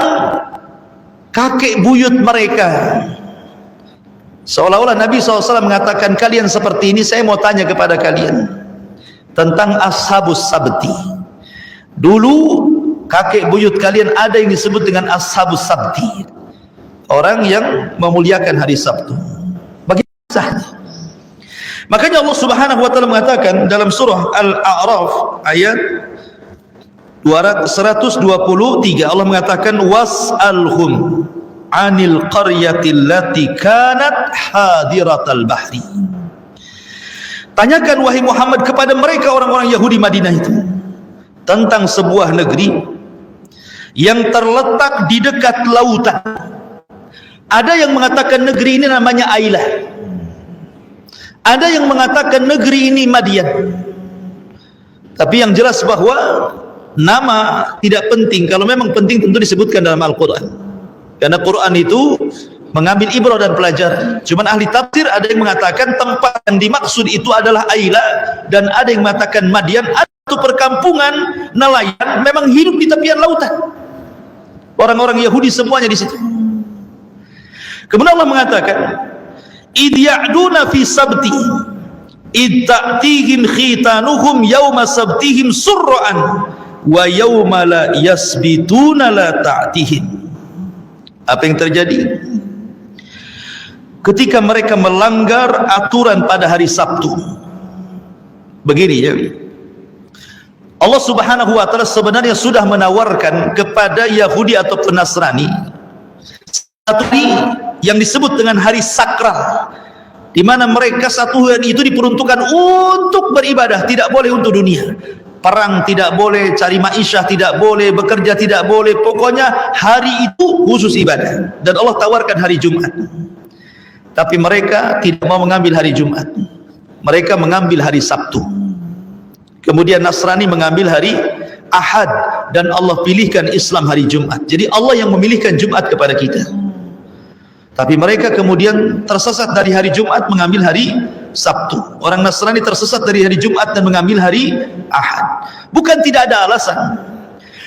kakek buyut mereka. Seolah-olah Nabi SAW mengatakan, kalian seperti ini, saya mau tanya kepada kalian tentang Ashabus Sabti. Dulu kakek buyut kalian ada yang disebut dengan Ashabus Sabti, orang yang memuliakan hari Sabtu. Bagaimana sahnya? Makanya Allah Subhanahu wa taala mengatakan dalam surah Al-A'raf ayat 123, Allah mengatakan was'alhum 'anil qaryatil lati kanat hadiratal bahri. Tanyakan wahai Muhammad kepada mereka orang-orang Yahudi Madinah itu tentang sebuah negeri yang terletak di dekat lautan. Ada yang mengatakan negeri ini namanya Ailah, ada yang mengatakan negeri ini Madian. Tapi yang jelas bahwa nama tidak penting. Kalau memang penting tentu disebutkan dalam Al-Quran, karena Quran itu mengambil ibrah dan pelajaran. Cuman ahli tafsir ada yang mengatakan tempat yang dimaksud itu adalah Ailah, dan ada yang mengatakan Madian, atau perkampungan nelayan memang hidup di tepian lautan. Orang-orang Yahudi semuanya di situ. Kemudian Allah mengatakan, idh ya'duna fi sabti idh ta'tihim khitanuhum yawma sabtihim surra'an wa yawma la yasbituna la ta'tihim. Apa yang terjadi ketika mereka melanggar aturan pada hari Sabtu? Begini ya, Allah Subhanahu wa taala sebenarnya sudah menawarkan kepada Yahudi atau Nasrani satu hari yang disebut dengan hari sakral, di mana mereka satu hari itu diperuntukkan untuk beribadah, tidak boleh untuk dunia. Perang tidak boleh, cari ma'isyah tidak boleh, bekerja tidak boleh, pokoknya hari itu khusus ibadah. Dan Allah tawarkan hari Jumat, tapi mereka tidak mau mengambil hari Jumat, mereka mengambil hari Sabtu. Kemudian Nasrani mengambil hari Ahad, dan Allah pilihkan Islam hari Jumat. Jadi Allah yang memilihkan Jumat kepada kita. Tapi mereka kemudian tersesat dari hari Jumat mengambil hari Sabtu. Orang Nasrani tersesat dari hari Jumat dan mengambil hari Ahad. Bukan tidak ada alasan.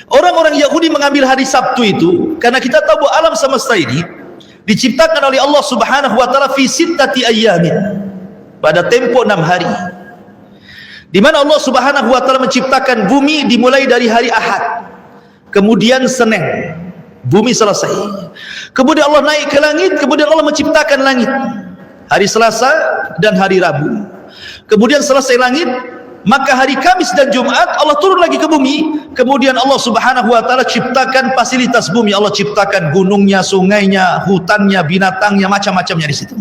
Orang-orang Yahudi mengambil hari Sabtu itu karena kita tahu bahwa alam semesta ini diciptakan oleh Allah Subhanahu wa taala fi sittati ayyamin, pada tempo 6 hari. Di mana Allah Subhanahu wa taala menciptakan bumi dimulai dari hari Ahad, kemudian Senin bumi selesai, kemudian Allah naik ke langit, kemudian Allah menciptakan langit hari Selasa dan hari Rabu, kemudian selesai langit, maka hari Kamis dan Jumat Allah turun lagi ke bumi, kemudian Allah Subhanahu wa taala ciptakan fasilitas bumi, Allah ciptakan gunungnya, sungainya, hutannya, binatangnya, macam-macamnya di situ.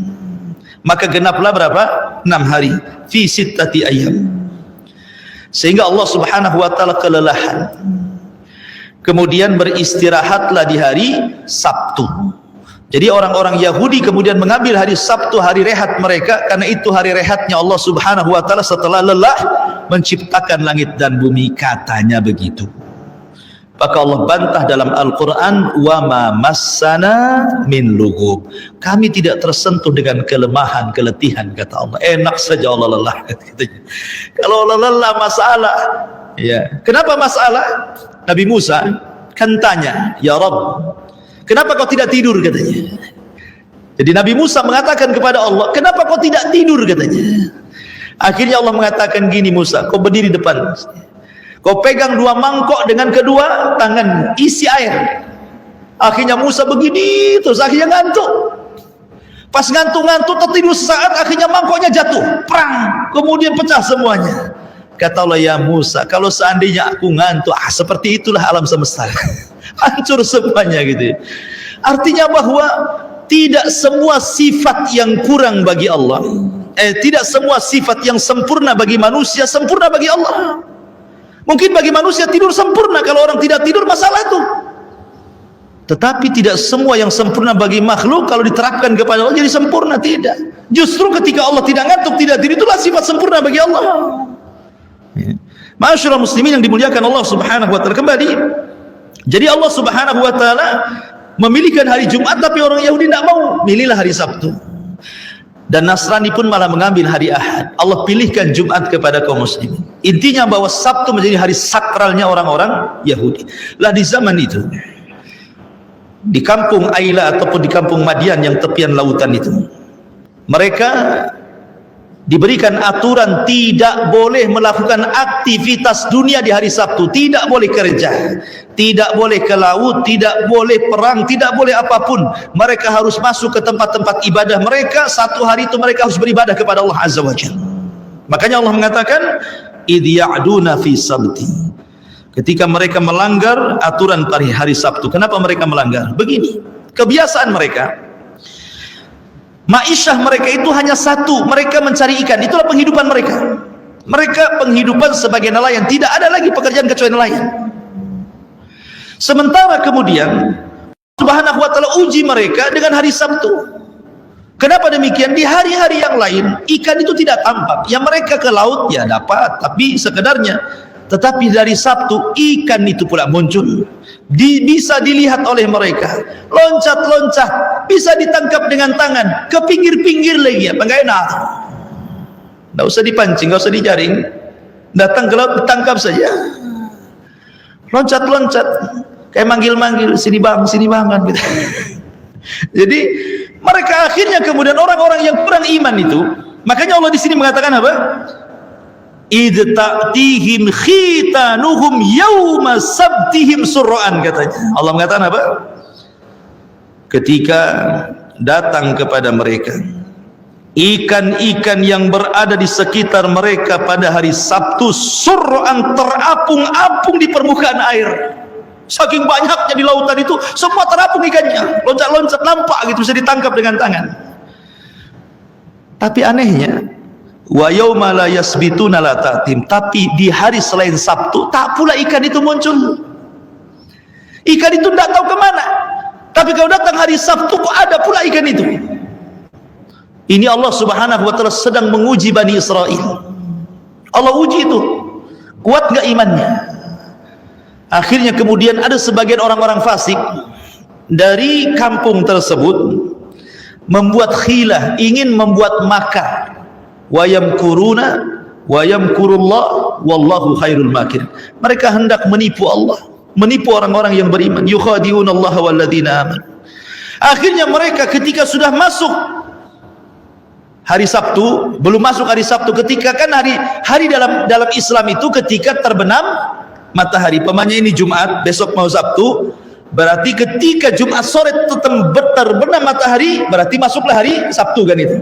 maka genaplah berapa? 6 hari. Fi sittati ayyam. Sehingga Allah Subhanahu wa taala kelelahan. Kemudian beristirahatlah di hari Sabtu. Jadi orang-orang Yahudi kemudian mengambil hari Sabtu hari rehat mereka, karena itu hari rehatnya Allah Subhanahu wa taala setelah lelah menciptakan langit dan bumi, katanya begitu. Maka Allah bantah dalam Al-Quran, wa ma massana min lughub. Kami tidak tersentuh dengan kelemahan, keletihan, kata Allah. Enak saja Allah lelah. Kalau Allah lelah masalah. Ya. Kenapa masalah? Nabi Musa kan tanya, ya Rabb, kenapa kau tidak tidur, katanya. Jadi Nabi Musa mengatakan kepada Allah, kenapa kau tidak tidur, katanya. Akhirnya Allah mengatakan gini, Musa, kau berdiri depan, kau pegang 2 mangkok dengan kedua tangan, isi air. Akhirnya Musa begini terus, akhirnya ngantuk. Pas ngantuk-ngantuk tertidur sesaat, akhirnya mangkoknya jatuh, prang, kemudian pecah semuanya. Kata Allah, ya Musa, kalau seandainya aku ngantuk, seperti itulah alam semesta. Hancur semuanya gitu. Artinya bahwa tidak semua sifat yang kurang bagi Allah, tidak semua sifat yang sempurna bagi manusia sempurna bagi Allah. Mungkin bagi manusia tidur sempurna, kalau orang tidak tidur masalah itu. Tetapi tidak semua yang sempurna bagi makhluk kalau diterapkan kepada Allah jadi sempurna, tidak. Justru ketika Allah tidak ngantuk, tidak tidur, itulah sifat sempurna bagi Allah. Ma'asyiral muslimin yang dimuliakan Allah Subhanahu wa taala, kembali. Jadi Allah Subhanahu wa taala memilihkan hari Jumat, tapi orang Yahudi tidak mau, milihlah hari Sabtu. Dan Nasrani pun malah mengambil hari Ahad. Allah pilihkan Jumat kepada kaum muslimin. Intinya bahwa Sabtu menjadi hari sakralnya orang-orang Yahudi. Lah di zaman itu, di kampung Aila ataupun di kampung Madian yang tepian lautan itu, mereka diberikan aturan tidak boleh melakukan aktivitas dunia di hari Sabtu, tidak boleh kerja, tidak boleh ke laut, tidak boleh perang, tidak boleh apapun. Mereka harus masuk ke tempat-tempat ibadah mereka. 1 hari itu mereka harus beribadah kepada Allah Azza wa Jalla. Makanya Allah mengatakan, idh ya'duna fi sabti, ketika mereka melanggar aturan pada hari Sabtu. Kenapa mereka melanggar? Begini, kebiasaan mereka, ma'isyah mereka itu hanya satu, mereka mencari ikan, itulah penghidupan mereka. Mereka penghidupan sebagai nelayan, tidak ada lagi pekerjaan kecuali nelayan. Sementara kemudian Subhanahu wa taala uji mereka dengan hari Sabtu. Kenapa demikian? Di hari-hari yang lain ikan itu tidak tampak, yang mereka ke laut ya dapat, tapi sekedarnya. Tetapi dari Sabtu ikan itu pula muncul, bisa dilihat oleh mereka, loncat-loncat, bisa ditangkap dengan tangan, ke pinggir-pinggir lagi, apa enggak enak? Enggak usah dipancing, enggak usah dijaring, datang ke laut ditangkap saja, loncat-loncat, kayak manggil-manggil, sini bang kan gitu. Jadi mereka akhirnya kemudian orang-orang yang kurang iman itu, makanya Allah di sini mengatakan apa? Idh ta'tihim khitanuhum yawma sabtihim surra'an, katanya. Allah mengatakan apa? Ketika datang kepada mereka ikan-ikan yang berada di sekitar mereka pada hari Sabtu, surra'an, terapung-apung di permukaan air. Saking banyaknya di lautan itu, semua terapung ikannya, loncat-loncat, nampak gitu, bisa ditangkap dengan tangan. Tapi anehnya, wa yauma la yasbituna la ta'tim, tapi di hari selain Sabtu tak pula ikan itu muncul. Ikan itu tidak tahu kemana, tapi kalau datang hari Sabtu kok ada pula ikan itu. Ini Allah Subhanahu wa taala sedang menguji Bani Israel. Allah uji itu, kuat enggak imannya. Akhirnya kemudian ada sebagian orang-orang fasik dari kampung tersebut membuat khilah, ingin membuat makar. Wa yamkuruna wa yamkurullah wallahu khairul makir. Mereka hendak menipu Allah, menipu orang-orang yang beriman. Yukhadi'unallaha walladzina amanu. Akhirnya mereka ketika sudah masuk hari Sabtu, belum masuk hari Sabtu, ketika kan hari dalam Islam itu ketika terbenam matahari. Pemanya ini Jumat, besok mau Sabtu, berarti ketika Jumat sore terbenam matahari, berarti masuklah hari Sabtu kan itu.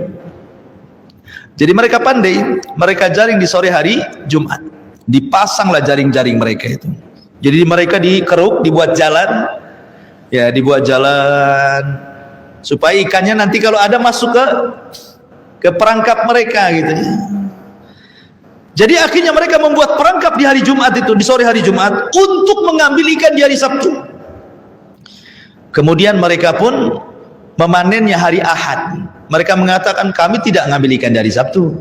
Jadi mereka pandai, mereka jaring di sore hari Jumat, dipasanglah jaring-jaring mereka itu. Jadi mereka dikeruk, dibuat jalan, ya dibuat jalan supaya ikannya nanti kalau ada masuk ke ke perangkap mereka gitu ya. Jadi akhirnya mereka membuat perangkap di hari Jumat itu, di sore hari Jumat, untuk mengambil ikan di hari Sabtu. Kemudian mereka pun memanennya hari Ahad. Mereka mengatakan kami tidak mengambil ikan dari Sabtu.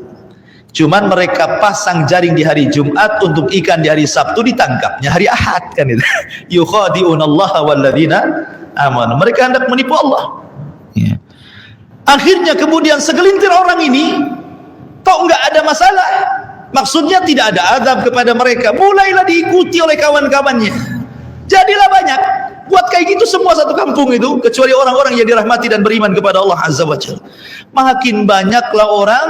Cuman mereka pasang jaring di hari Jumat untuk ikan di hari Sabtu ditangkapnya hari Ahad kan itu. Yukhadi'unallaha walladzina amanu. Mereka hendak menipu Allah. Ya. Akhirnya kemudian segelintir orang ini kok enggak ada masalah. Maksudnya tidak ada azab kepada mereka. Mulailah diikuti oleh kawan-kawannya. Jadilah banyak. Buat kayak gitu semua satu kampung itu, kecuali orang-orang yang dirahmati dan beriman kepada Allah Azza wa Jalla. Makin banyaklah orang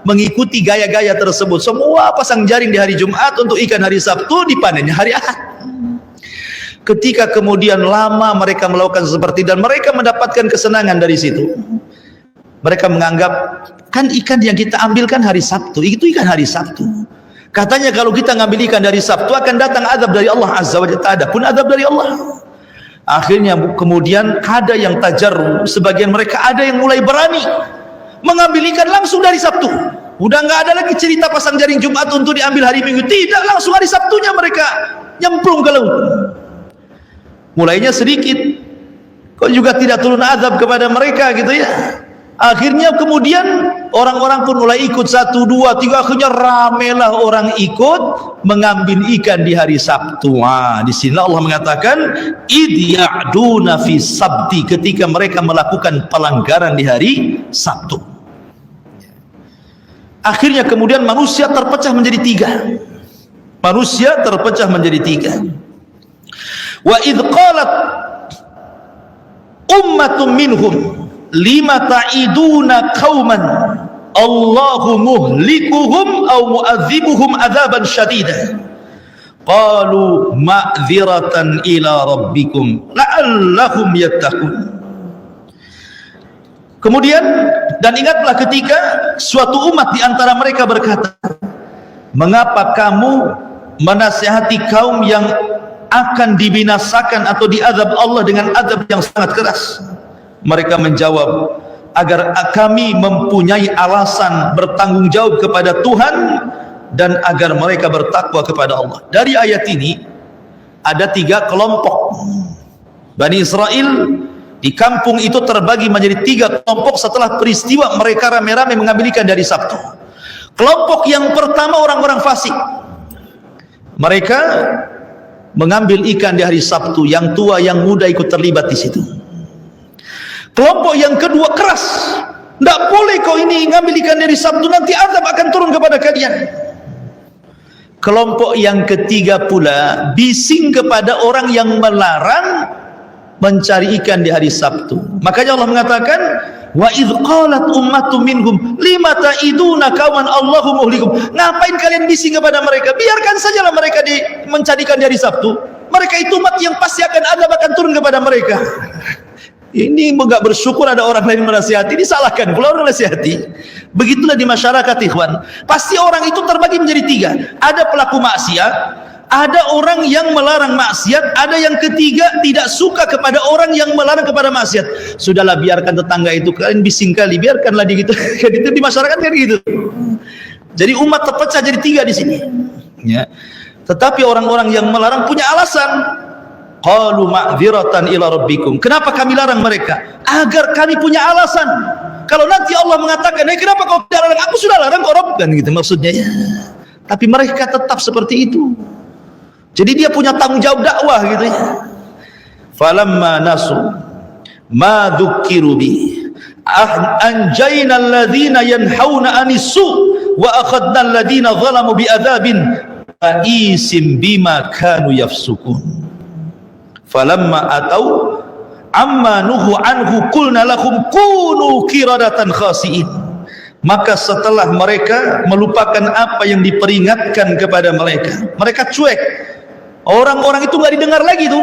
mengikuti gaya-gaya tersebut. Semua pasang jaring di hari Jumat untuk ikan hari Sabtu, dipanennya hari Ahad. Ketika kemudian lama mereka melakukan seperti dan mereka mendapatkan kesenangan dari situ. Mereka menganggap kan ikan yang kita ambil kan hari Sabtu, itu ikan hari Sabtu. Katanya kalau kita ngambil ikan dari Sabtu akan datang azab dari Allah Azza wa Jalla. Ada pun azab dari Allah. Akhirnya kemudian ada yang tajarru, sebagian mereka ada yang mulai berani mengambil ikan langsung dari Sabtu. Udah nggak ada lagi cerita pasang jaring Jumat untuk diambil hari Minggu. Tidak, langsung hari Sabtunya mereka nyemplung ke laut. Mulainya sedikit, kok juga tidak turun azab kepada mereka gitu ya. Akhirnya kemudian orang-orang pun mulai ikut 1, 2, 3, akhirnya ramelah orang ikut mengambil ikan di hari Sabtu. Di sini Allah mengatakan id ya'duna fi sabti, ketika mereka melakukan pelanggaran di hari Sabtu. Akhirnya kemudian manusia terpecah menjadi 3. Manusia terpecah menjadi 3. Wa id qalat ummatun minhum lima ta'iduna qauman Allahu muhlikuhum aw mu'adzibuhum adzaban syadida qalu ma'dziratan ila rabbikum la'allahum yattaqun. Kemudian dan ingatlah ketika suatu umat di antara mereka berkata, mengapa kamu menasihati kaum yang akan dibinasakan atau diazab Allah dengan azab yang sangat keras? Mereka menjawab, agar kami mempunyai alasan bertanggung jawab kepada Tuhan dan agar mereka bertakwa kepada Allah. Dari ayat ini ada 3 kelompok. Bani Israel di kampung itu terbagi menjadi 3 kelompok setelah peristiwa mereka rame-rame mengambil ikan dari Sabtu. Kelompok yang pertama orang-orang fasik. Mereka mengambil ikan di hari Sabtu, yang tua yang muda ikut terlibat di situ. Kelompok yang kedua keras, tidak boleh kau ini ngambil ikan dari Sabtu, nanti azab akan turun kepada kalian. Kelompok yang ketiga pula bising kepada orang yang melarang mencari ikan di hari Sabtu. Makanya Allah mengatakan, wa idz qalat ummatun minhum lima ta'iduna qauman Allahu muhlikum. Ngapain kalian bising kepada mereka? Biarkan sajalah mereka mencarikan di hari Sabtu. Mereka itu umat yang pasti azab akan turun kepada mereka. Ini enggak bersyukur ada orang lain menasihati, disalahkan pula orang menasihati. Begitulah di masyarakat, ikhwan. Pasti orang itu terbagi menjadi 3. Ada pelaku maksiat, ada orang yang melarang maksiat, ada yang ketiga tidak suka kepada orang yang melarang kepada maksiat. Sudahlah, biarkan tetangga itu, kalian bising kali, biarkanlah di gitu. Itu di masyarakat kan gitu. Jadi umat terpecah jadi 3 di sini. Ya. Tetapi orang-orang yang melarang punya alasan. Qalu ma'dziratan ila rabbikum. Kenapa kami larang mereka? Agar kami punya alasan. Kalau nanti Allah mengatakan, kenapa kau tidak larang? Aku sudah larang kok, Rabb, kan gitu maksudnya ya. Tapi mereka tetap seperti itu. Jadi dia punya tanggung jawab dakwah gitu ya. Falamma nasu ma dzukiru bi anjayna alladhina yanhauna anis-su wa akhadna alladhina zalamu bi adzabin ba'isim bima kanu yafsukun. Falamma atau amma nuhu anhu qulna lahum kunu qiradatan khasiin. Maka setelah mereka melupakan apa yang diperingatkan kepada mereka, mereka cuek. Orang-orang itu nggak didengar lagi tuh.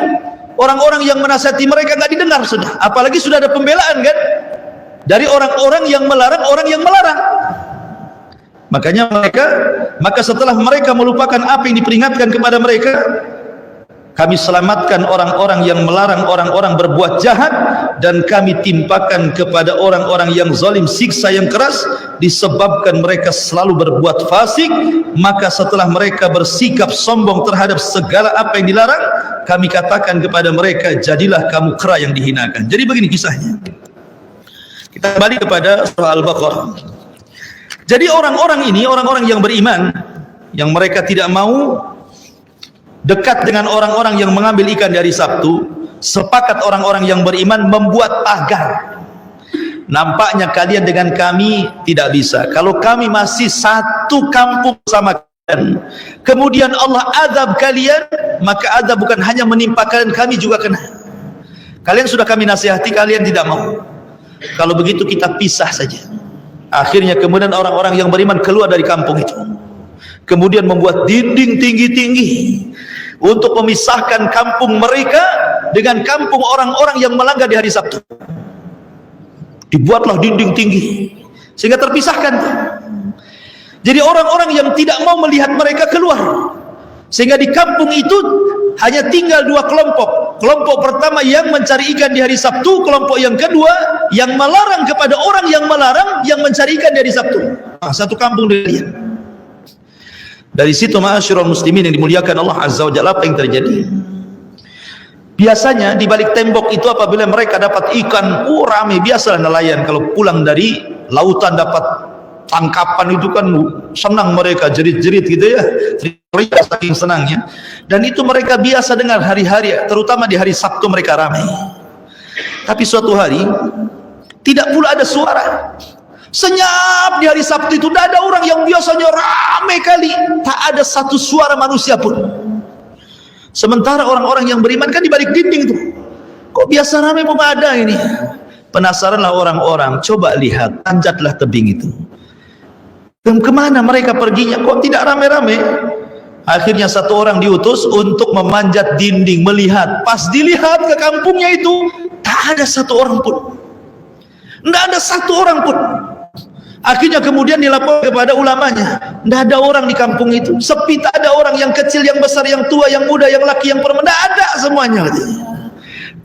Orang-orang yang menasihati mereka nggak didengar sudah. Apalagi sudah ada pembelaan kan dari orang-orang yang melarang orang yang melarang. Maka setelah mereka melupakan apa yang diperingatkan kepada mereka, kami selamatkan orang-orang yang melarang orang-orang berbuat jahat, dan kami timpakan kepada orang-orang yang zalim siksa yang keras disebabkan mereka selalu berbuat fasik, maka setelah mereka bersikap sombong terhadap segala apa yang dilarang, kami katakan kepada mereka, jadilah kamu kera yang dihinakan. Jadi begini kisahnya. Kita kembali kepada surah Al-Baqarah. Jadi orang-orang ini, orang-orang yang beriman, yang mereka tidak mau dekat dengan orang-orang yang mengambil ikan di hari Sabtu, sepakat orang-orang yang beriman membuat pagar. Nampaknya kalian dengan kami tidak bisa. Kalau kami masih satu kampung sama kalian, kemudian Allah azab kalian, maka azab bukan hanya menimpa kalian, kami juga kena. Kalian sudah kami nasihati, kalian tidak mau. Kalau begitu kita pisah saja. Akhirnya kemudian orang-orang yang beriman keluar dari kampung itu, kemudian membuat dinding tinggi-tinggi untuk memisahkan kampung mereka dengan kampung orang-orang yang melanggar di hari Sabtu. Dibuatlah dinding tinggi sehingga terpisahkan. Jadi orang-orang yang tidak mau melihat mereka keluar, sehingga di kampung itu hanya tinggal dua kelompok. Kelompok pertama yang mencari ikan di hari Sabtu, kelompok yang kedua yang melarang kepada orang yang melarang yang mencari ikan di hari Sabtu. Satu kampung dia. Dari situ ma'asyiral muslimin yang dimuliakan Allah Azza wa Jalla, apa yang terjadi? Biasanya di balik tembok itu apabila mereka dapat ikan, ramai, biasalah nelayan kalau pulang dari lautan dapat tangkapan itu kan senang mereka, jerit-jerit gitu ya, teriak saking senangnya. Dan itu mereka biasa dengar hari-hari, terutama di hari Sabtu mereka ramai. Tapi suatu hari tidak pula ada suara. Senyap di hari Sabtu itu, tidak ada orang yang biasanya ramai kali, tak ada satu suara manusia pun. Sementara orang-orang yang beriman kan di balik dinding itu, kok biasa ramai belum ada ini. Penasaranlah orang-orang, coba lihat, tanjatlah tebing itu. Dan kemana mereka perginya? Kok tidak ramai-ramai? Akhirnya satu orang diutus untuk memanjat dinding, melihat. Pas dilihat ke kampungnya itu, tak ada satu orang pun. Tidak ada satu orang pun. Akhirnya kemudian dilaporkan kepada ulamanya, tidak ada orang di kampung itu, sepi, tak ada orang, yang kecil, yang besar, yang tua, yang muda, yang laki, yang perempuan, tidak ada semuanya.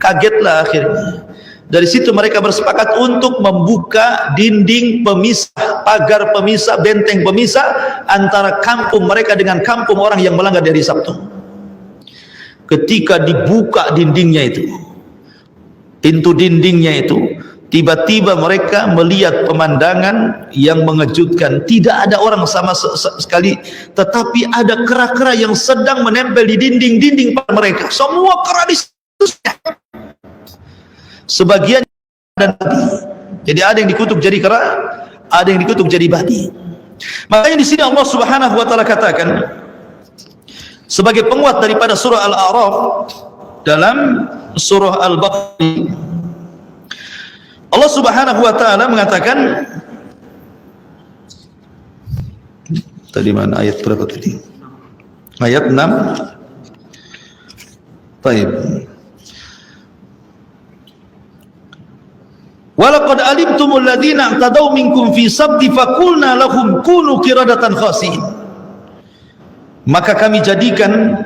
Kagetlah akhirnya. Dari situ mereka bersepakat untuk membuka dinding pemisah, pagar pemisah, benteng pemisah antara kampung mereka dengan kampung orang yang melanggar di hari Sabtu. Ketika dibuka dindingnya itu, pintu dindingnya itu, tiba-tiba mereka melihat pemandangan yang mengejutkan. Tidak ada orang sama sekali, tetapi ada kera-kera yang sedang menempel di dinding-dinding mereka. Semua kera di situ. Sebagian dan babi. Jadi ada yang dikutuk jadi kera, ada yang dikutuk jadi babi. Makanya di sini Allah Subhanahu wa taala katakan sebagai penguat daripada surah Al-A'raf dalam surah Al-Baqarah, Allah Subhanahu wa taala mengatakan, tadi mana ayat berapa tadi? Ayat 6. Baik. Walaqad alimtumul ladzina i'tadaw minkum fi sabti faqulna lahum kunu qiradatan khasiin. Maka kami jadikan,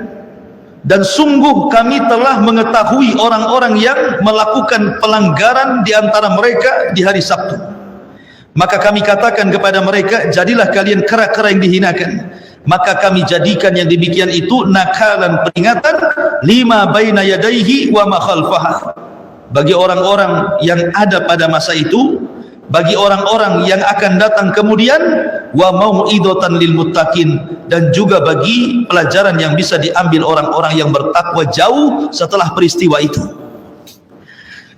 dan sungguh kami telah mengetahui orang-orang yang melakukan pelanggaran di antara mereka di hari Sabtu. Maka kami katakan kepada mereka, jadilah kalian kera-kera yang dihinakan. Maka kami jadikan yang demikian itu nakalan, peringatan, lima baina yadaihi wa ma khalfaha, bagi orang-orang yang ada pada masa itu, bagi orang-orang yang akan datang kemudian, wa mau'idatan lil muttaqin, dan juga bagi pelajaran yang bisa diambil orang-orang yang bertakwa jauh setelah peristiwa itu.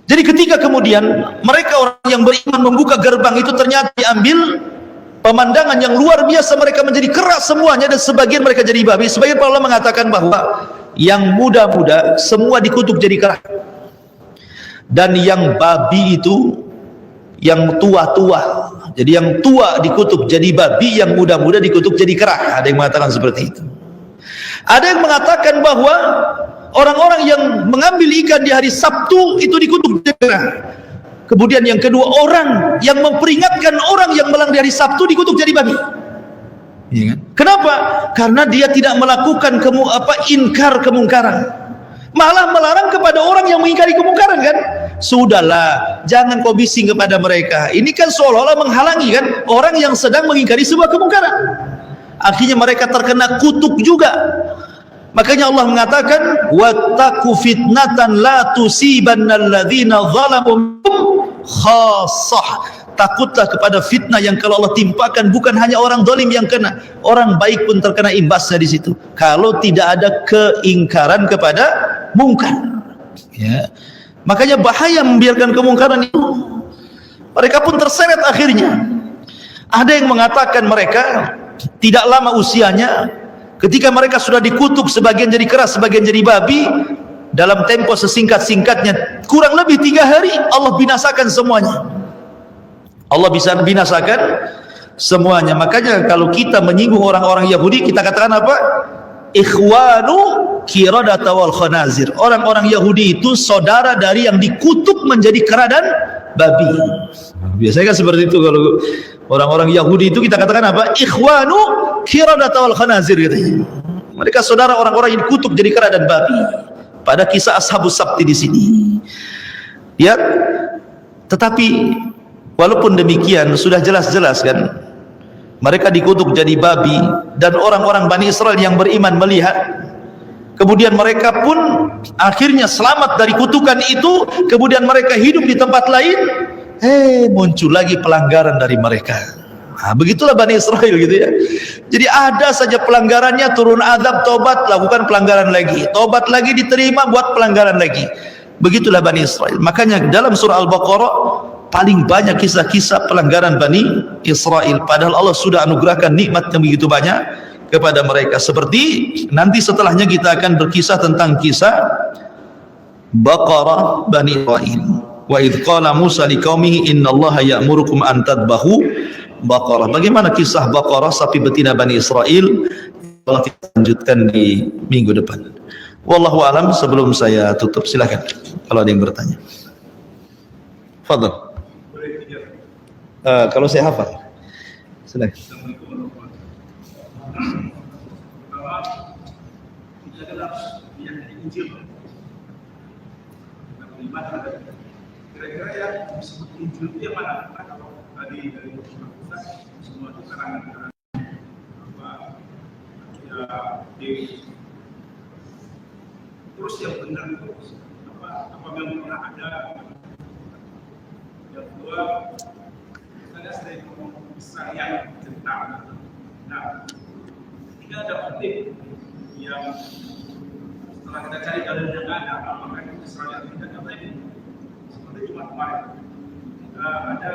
Jadi ketika kemudian mereka orang yang beriman membuka gerbang itu, ternyata diambil pemandangan yang luar biasa, mereka menjadi keras semuanya, dan sebagian mereka jadi babi. Sebagian para ulama mengatakan bahwa yang muda-muda semua dikutuk jadi kera, dan yang babi itu yang tua-tua. Jadi yang tua dikutuk jadi babi, yang muda-muda dikutuk jadi kera. Ada yang mengatakan seperti itu. Ada yang mengatakan bahwa orang-orang yang mengambil ikan di hari Sabtu itu dikutuk jadi kera. Kemudian yang kedua, orang yang memperingatkan orang yang melanggar di hari Sabtu dikutuk jadi babi. Ya kan? Kenapa? Karena dia tidak melakukan inkar kemungkaran, malah melarang kepada orang yang mengingkari kemungkaran kan. sudahlah, jangan kau bising kepada mereka. Ini kan seolah-olah menghalangi kan orang yang sedang mengingkari sebuah kemungkaran. Akhirnya mereka terkena kutuk juga. Makanya Allah mengatakan, wattaqu fitnatan la tusibannal ladzina zalamu khassah. Takutlah kepada fitnah yang kalau Allah timpakan bukan hanya orang zalim yang kena, orang baik pun terkena imbasnya di situ. Kalau tidak ada keingkaran kepada mungkar. Ya. Makanya bahaya membiarkan kemungkaran itu. Mereka pun terseret akhirnya. Ada yang mengatakan mereka tidak lama usianya, ketika mereka sudah dikutuk, sebagian jadi keras, sebagian jadi babi, dalam tempo sesingkat-singkatnya kurang lebih 3 hari Allah binasakan semuanya. Allah bisa binasakan semuanya. Makanya kalau kita menyinggung orang-orang Yahudi, kita katakan apa? Ikhwanu qiradata wal khanazir. Orang-orang Yahudi itu saudara dari yang dikutuk menjadi kera dan babi. Biasanya kan seperti itu, kalau orang-orang Yahudi itu kita katakan apa? Ikhwanu qiradata wal khanazir gitu. Mereka saudara orang-orang yang dikutuk jadi kera dan babi. Pada kisah Ashabus Sabti di sini. Ya. Tetapi walaupun demikian sudah jelas-jelas kan mereka dikutuk jadi babi, dan orang-orang Bani Israel yang beriman melihat, kemudian mereka pun akhirnya selamat dari kutukan itu, kemudian mereka hidup di tempat lain, muncul lagi pelanggaran dari mereka. Nah, begitulah Bani Israel gitu ya. Jadi ada saja pelanggarannya, turun azab, tobat, lakukan pelanggaran lagi, tobat lagi, diterima, buat pelanggaran lagi. Begitulah Bani Israel. Makanya dalam surah Al-Baqarah paling banyak kisah-kisah pelanggaran Bani Israel, padahal Allah sudah anugerahkan nikmat yang begitu banyak kepada mereka. Seperti nanti setelahnya kita akan berkisah tentang kisah Baqarah Bani Israil. Wa idh qala Musa liqaumihi innallaha ya'murukum an tadbahu Baqarah. Bagaimana kisah Baqarah, sapi betina Bani Israel? Allah kita lanjutkan di minggu depan. Wallahu alam. Sebelum saya tutup, silakan kalau ada yang bertanya. Fadhal. Kalau saya hafal, silakan. Kira-kira yang disebut Injil itu yang mana? Kalau dari semua itu karangan apa ya, terus yang benar itu apa memang pernah ada? Yang kedua, saya sering ngomong Israel cerita. Nah, ketika ada petik yang setelah kita cari dalil yang ada, apakah Israel tidak ada ini? Seperti Jumat kemarin, ada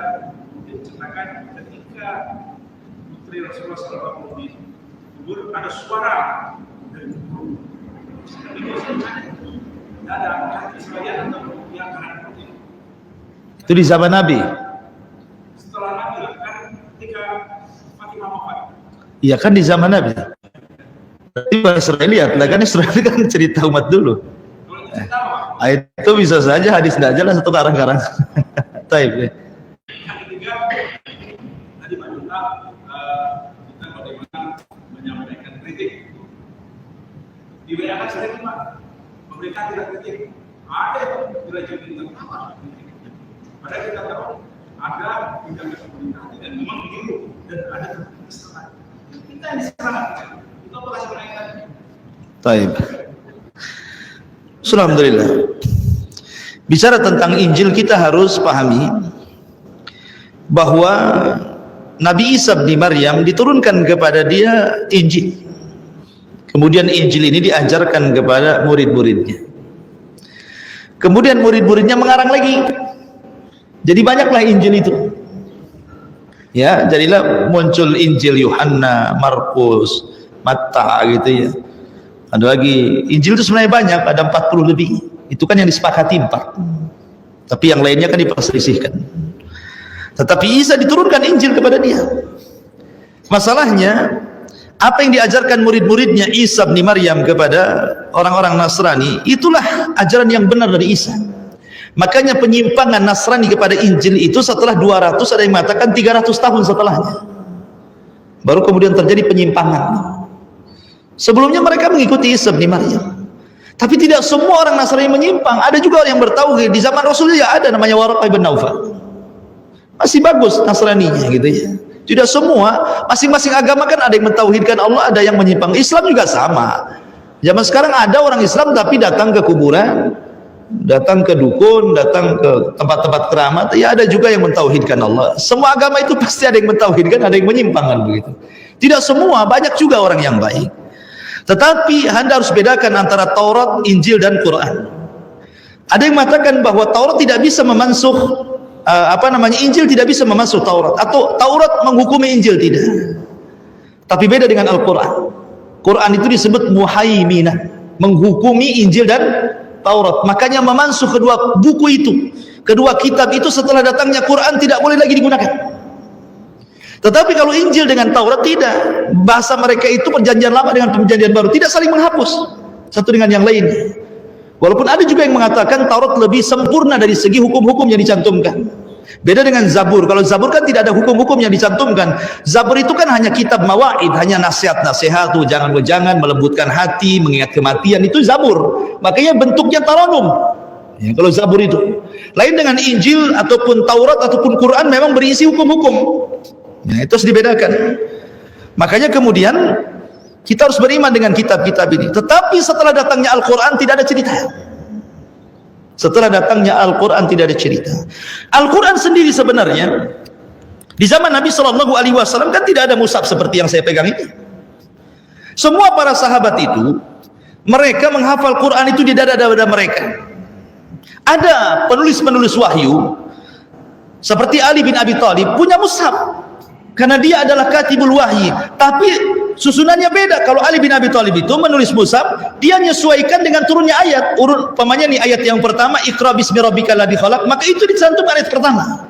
diceritakan ketika putri Rasulullah SAW di kubur, ada suara dari kubur. Tidak ada Israel atau yang kanan putih. Itu di zaman Nabi. Setelah Nabi kan ketika Fatimah wafat. Iya kan di zaman Nabi. Berarti Israel lihat, lah kan Israel kan cerita umat dulu. Itu bisa saja hadis tidak jelas atau karang-karang. Taib. Yang ketiga, tadi Pak Junta, kita bagaimana menyampaikan kritik. Di WA kan sering Pak, memberikan tidak kritik. Ada yang tidak jadi tertawa. Padahal kita tahu ada tindakan pemerintah dan memang begitu, dan ada kesalahan. Kita yang disalahkan, kita boleh sebenarnya. Taib. Alhamdulillah. Bicara tentang Injil, kita harus pahami bahwa Nabi Isa bin Maryam diturunkan kepada dia Injil. Kemudian Injil ini diajarkan kepada murid-muridnya. Kemudian murid-muridnya mengarang lagi. Jadi banyaklah Injil itu. Ya, jadilah muncul Injil Yohanna, Markus, Matta gitu ya. Ada lagi, Injil itu sebenarnya banyak, ada 40 lebih. Itu kan yang disepakati 4. Tapi yang lainnya kan diperselisihkan. Tetapi Isa diturunkan Injil kepada dia. Masalahnya, apa yang diajarkan murid-muridnya Isa bin Maryam kepada orang-orang Nasrani, itulah ajaran yang benar dari Isa. Makanya penyimpangan Nasrani kepada Injil itu setelah 200, ada yang mengatakan 300 tahun setelahnya. Baru kemudian terjadi penyimpangan. Sebelumnya mereka mengikuti Isa bin Maryam. Tapi tidak semua orang Nasrani menyimpang. Ada juga yang bertauhid. Di zaman Rasul ya ada namanya Waraqah bin Naufal. Masih bagus Nasraninya gitu ya. Tidak semua, masing-masing agama kan ada yang mentauhidkan Allah, ada yang menyimpang. Islam juga sama. Zaman sekarang ada orang Islam tapi datang ke kuburan, datang ke dukun, datang ke tempat-tempat keramat. Ya ada juga yang mentauhidkan Allah. Semua agama itu pasti ada yang mentauhidkan, ada yang menyimpang kan begitu. Tidak semua, banyak juga orang yang baik. Tetapi Anda harus bedakan antara Taurat, Injil dan Quran. Ada yang mengatakan bahwa Taurat tidak bisa memansuh Injil tidak bisa memansuh Taurat, atau Taurat menghukumi Injil tidak. Tapi beda dengan Al-Quran. Quran itu disebut muhaiminah, menghukumi Injil dan Taurat. Makanya memansuh kedua buku itu, kedua kitab itu setelah datangnya Quran tidak boleh lagi digunakan. Tetapi kalau Injil dengan Taurat tidak, bahasa mereka itu perjanjian lama dengan perjanjian baru, tidak saling menghapus satu dengan yang lainnya. Walaupun ada juga yang mengatakan Taurat lebih sempurna dari segi hukum-hukum yang dicantumkan. Beda dengan Zabur. Kalau Zabur kan tidak ada hukum-hukum yang dicantumkan. Zabur itu kan hanya kitab mawaid, hanya nasihat-nasihat, jangan melembutkan hati, mengingat kematian, itu Zabur. Makanya bentuknya taranum. Ya, kalau Zabur itu. Lain dengan Injil ataupun Taurat ataupun Quran memang berisi hukum-hukum. Nah, itu harus dibedakan. Makanya kemudian kita harus beriman dengan kitab-kitab ini. Tetapi setelah datangnya Al-Quran tidak ada cerita. Setelah datangnya Al-Quran tidak ada cerita. Al-Quran sendiri sebenarnya di zaman Nabi SAW kan tidak ada mushaf seperti yang saya pegang ini. Semua para sahabat itu mereka menghafal Quran itu di dada-dada mereka. Ada penulis-penulis wahyu seperti Ali bin Abi Thalib punya mushaf karena dia adalah katibul wahyi. Tapi susunannya beda. Kalau Ali bin Abi Thalib itu menulis mushaf, dia menyesuaikan dengan turunnya ayat. Umpamanya nih ayat yang pertama, Iqra bismi rabbikal ladzi khalaq, maka itu dicantum ayat pertama.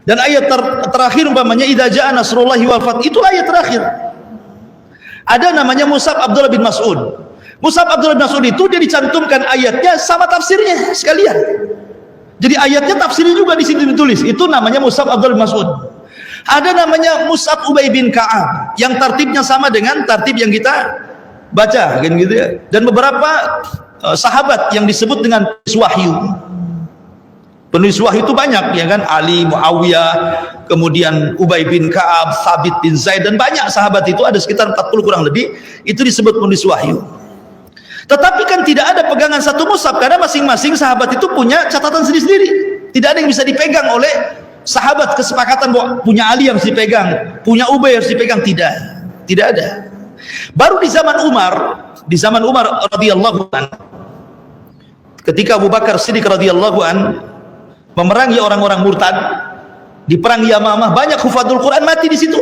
Dan ayat terakhir umpamanya idza jaa nasrullahi wal fath, itu ayat terakhir. Ada namanya mushaf Abdullah bin Mas'ud. Mushaf Abdullah bin Mas'ud itu dia dicantumkan ayatnya sama tafsirnya sekalian. Jadi ayatnya tafsirnya juga di situ ditulis. Itu namanya mushaf Abdullah bin Mas'ud. Ada namanya Mus'ab Ubay bin Ka'ab yang tartibnya sama dengan tartib yang kita baca kan gitu ya. Dan beberapa sahabat yang disebut dengan penulis wahyu. Penulis wahyu itu banyak ya kan, Ali, Muawiyah, kemudian Ubay bin Ka'ab, Thabit bin Zaid, dan banyak sahabat itu, ada sekitar 40 kurang lebih, itu disebut penulis wahyu. Tetapi kan tidak ada pegangan satu mushaf karena masing-masing sahabat itu punya catatan sendiri-sendiri. Tidak ada yang bisa dipegang oleh sahabat, kesepakatan bahwa punya Ali yang harus dipegang, punya Ubay harus dipegang, tidak ada. Baru di zaman Umar radhiyallahu an, ketika Abu Bakar Siddiq radhiyallahu an memerangi orang-orang murtad di perang Yamamah, banyak hufadzul Quran mati di situ.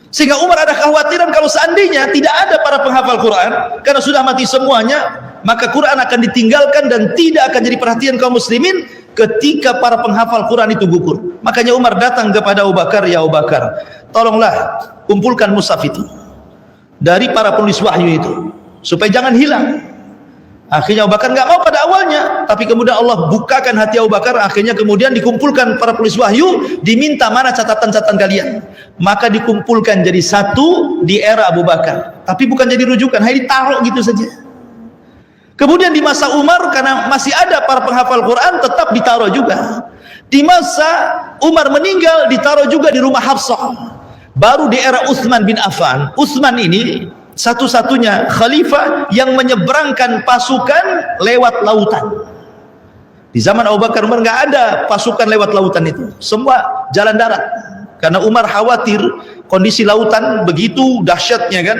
Sehingga Umar ada kekhawatiran kalau seandainya tidak ada para penghafal Quran karena sudah mati semuanya, maka Quran akan ditinggalkan dan tidak akan jadi perhatian kaum muslimin ketika para penghafal Quran itu gugur. Makanya Umar datang kepada Abu Bakar, ya Abu Bakar, tolonglah kumpulkan mushaf itu dari para penulis wahyu itu supaya jangan hilang. Akhirnya Abu Bakar nggak mau pada awalnya, tapi kemudian Allah bukakan hati Abu Bakar. Akhirnya kemudian dikumpulkan para penulis wahyu, diminta mana catatan-catatan kalian, maka dikumpulkan jadi satu di era Abu Bakar, tapi bukan jadi rujukan, hanya ditaruh gitu saja. Kemudian di masa Umar karena masih ada para penghafal Quran, tetap ditaruh juga. Di masa Umar meninggal, ditaruh juga di rumah Hafsah. Baru di era Utsman bin Affan, Utsman ini satu-satunya khalifah yang menyeberangkan pasukan lewat lautan. Di zaman Abu Bakar, Umar nggak ada pasukan lewat lautan itu, semua jalan darat. Karena Umar khawatir kondisi lautan begitu dahsyatnya kan.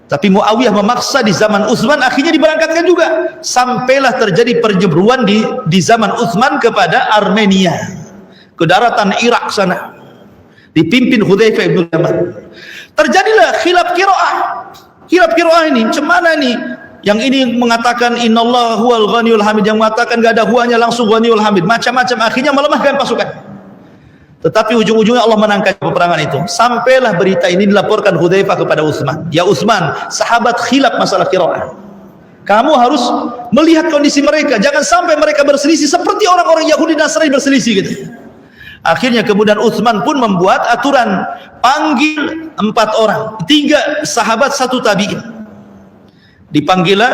Tapi Muawiyah memaksa di zaman Utsman, akhirnya diberangkatkan juga. Sampailah terjadi perjebruan di zaman Utsman kepada Armenia, ke daratan Irak sana, dipimpin Hudzaifah bin Yaman. Terjadilah khilaf qiraah. Khilaf qiraah ini macam mana nih? Yang ini mengatakan innallaha huwal ghaniyul hamid, yang mengatakan enggak ada huanya langsung ghaniyul hamid. Macam-macam, akhirnya melemahkan pasukan. Tetapi ujung-ujungnya Allah menangkan peperangan itu. Sampailah berita ini dilaporkan Hudzaifah kepada Utsman. Ya Utsman, sahabat khilaf masalah qiraah. Kamu harus melihat kondisi mereka, jangan sampai mereka berselisih seperti orang-orang Yahudi Nasrani berselisih gitu. Akhirnya kemudian Utsman pun membuat aturan, panggil 4 orang, 3 sahabat 1 tabi'in. Dipanggillah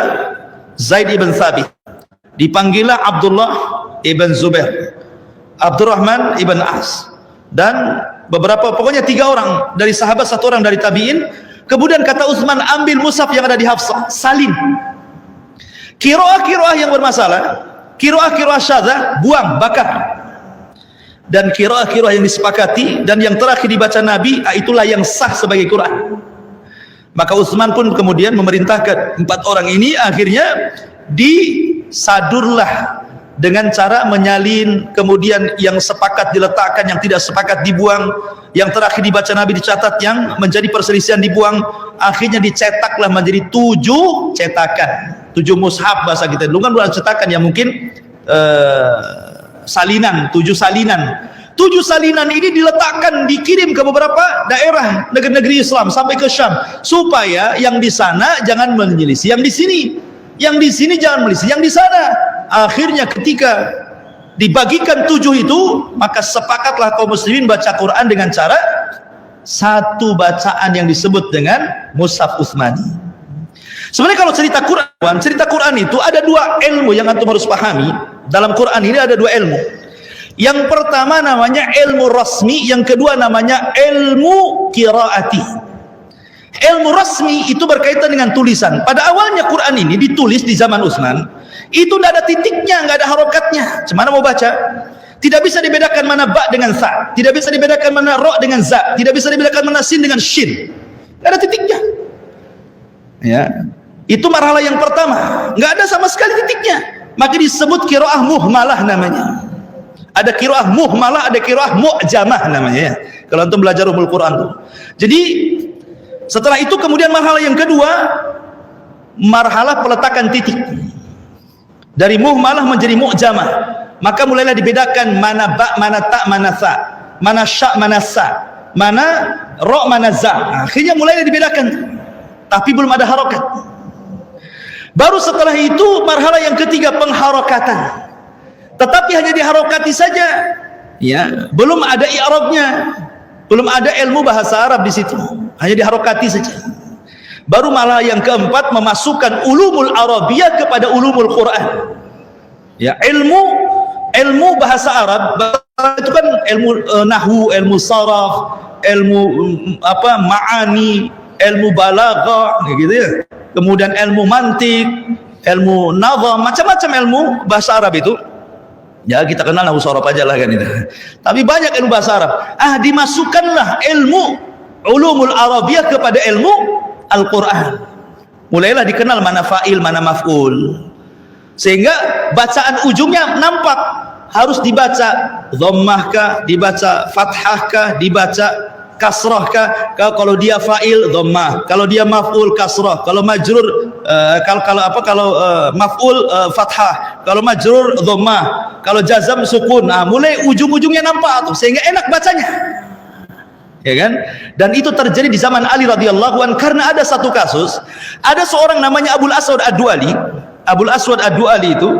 Zaid ibn Thabit, dipanggillah Abdullah ibn Zubair, Abdurrahman ibn As, dan beberapa, pokoknya 3 orang dari sahabat, 1 orang dari tabi'in. Kemudian kata Utsman, ambil mushaf yang ada di Hafsah, salin. Qiraah yang bermasalah, qiraah syadzah, buang, bakar. Dan qiraah yang disepakati dan yang terakhir dibaca Nabi, itulah yang sah sebagai Quran. Maka Utsman pun kemudian memerintahkan 4 orang ini akhirnya disadurlah dengan cara menyalin, kemudian yang sepakat diletakkan, yang tidak sepakat dibuang, yang terakhir dibaca Nabi dicatat, yang menjadi perselisihan dibuang. Akhirnya dicetaklah menjadi 7 cetakan, 7 mushaf bahasa kita. Dulu kan bukan cetakan ya, mungkin salinan, 7 salinan. 7 salinan ini diletakkan, dikirim ke beberapa daerah negeri-negeri Islam sampai ke Syam, supaya yang di sana jangan menyelisih yang di sini, yang di sini jangan menyelisih yang di sana. Akhirnya ketika dibagikan 7 itu, maka sepakatlah kaum muslimin baca Quran dengan cara satu bacaan yang disebut dengan mushaf Utsmani. Sebenarnya kalau cerita Quran itu ada 2 ilmu yang antum harus pahami. Dalam Quran ini ada 2 ilmu. Yang pertama namanya ilmu rasmi, yang kedua namanya ilmu qiraati. Ilmu rasmi itu berkaitan dengan tulisan. Pada awalnya Quran ini ditulis di zaman Utsman, itu tidak ada titiknya, nggak ada harokatnya. Cuma mau baca, tidak bisa dibedakan mana ba dengan sa, tidak bisa dibedakan mana ro dengan za, tidak bisa dibedakan mana sin dengan shin, nggak ada titiknya. Ya, itu marhalah yang pertama, nggak ada sama sekali titiknya. Maka disebut qiraah muhmalah namanya. Ada qiraah muhmalah, ada qiraah mu'jamah namanya ya. Kalau antum belajar ulumul Quran tuh. Jadi setelah itu kemudian marhalah yang kedua, marhalah peletakan titik. Dari muhmalah menjadi mu'jamah. Maka mulailah dibedakan mana ba, mana ta, mana sa, mana sya, mana sa, mana ro, mana za. Akhirnya mulailah dibedakan. Tapi belum ada harokat. Baru setelah itu marhalah yang ketiga, pengharokatan. Tetapi hanya diharokati saja, ya, belum ada i'rabnya, belum ada ilmu bahasa Arab di situ, hanya diharokati saja. Baru malah yang keempat memasukkan ulumul Arabiyah kepada ulumul Quran. Ya, ilmu bahasa Arab itu kan ilmu nahwu, ilmu saraf, ilmu ma'ani, ilmu balaghah, gitu ya. Kemudian ilmu mantik, ilmu nazam, macam-macam ilmu bahasa Arab itu. Ya kita kenal nahwu saraf aja lah kan itu. Tapi banyak ilmu bahasa Arab. Dimasukkanlah ilmu ulumul Arabiyah kepada ilmu Al-Quran. Mulailah dikenal mana fa'il, mana maf'ul. Sehingga bacaan ujungnya nampak. Harus dibaca dhammah kah, dibaca fathah kah, dibaca kasrah kah. Kalau dia fa'il dhammah, kalau dia maf'ul kasrah, kalau majrur kalau maf'ul fathah, kalau majrur dhammah, kalau jazam sukun. Mulai ujung-ujungnya nampak tuh, sehingga enak bacanya. Ya kan? Dan itu terjadi di zaman Ali radhiyallahu anhu, karena ada satu kasus, ada seorang namanya Abul Aswad Ad-Du'ali. Abul Aswad Ad-Du'ali itu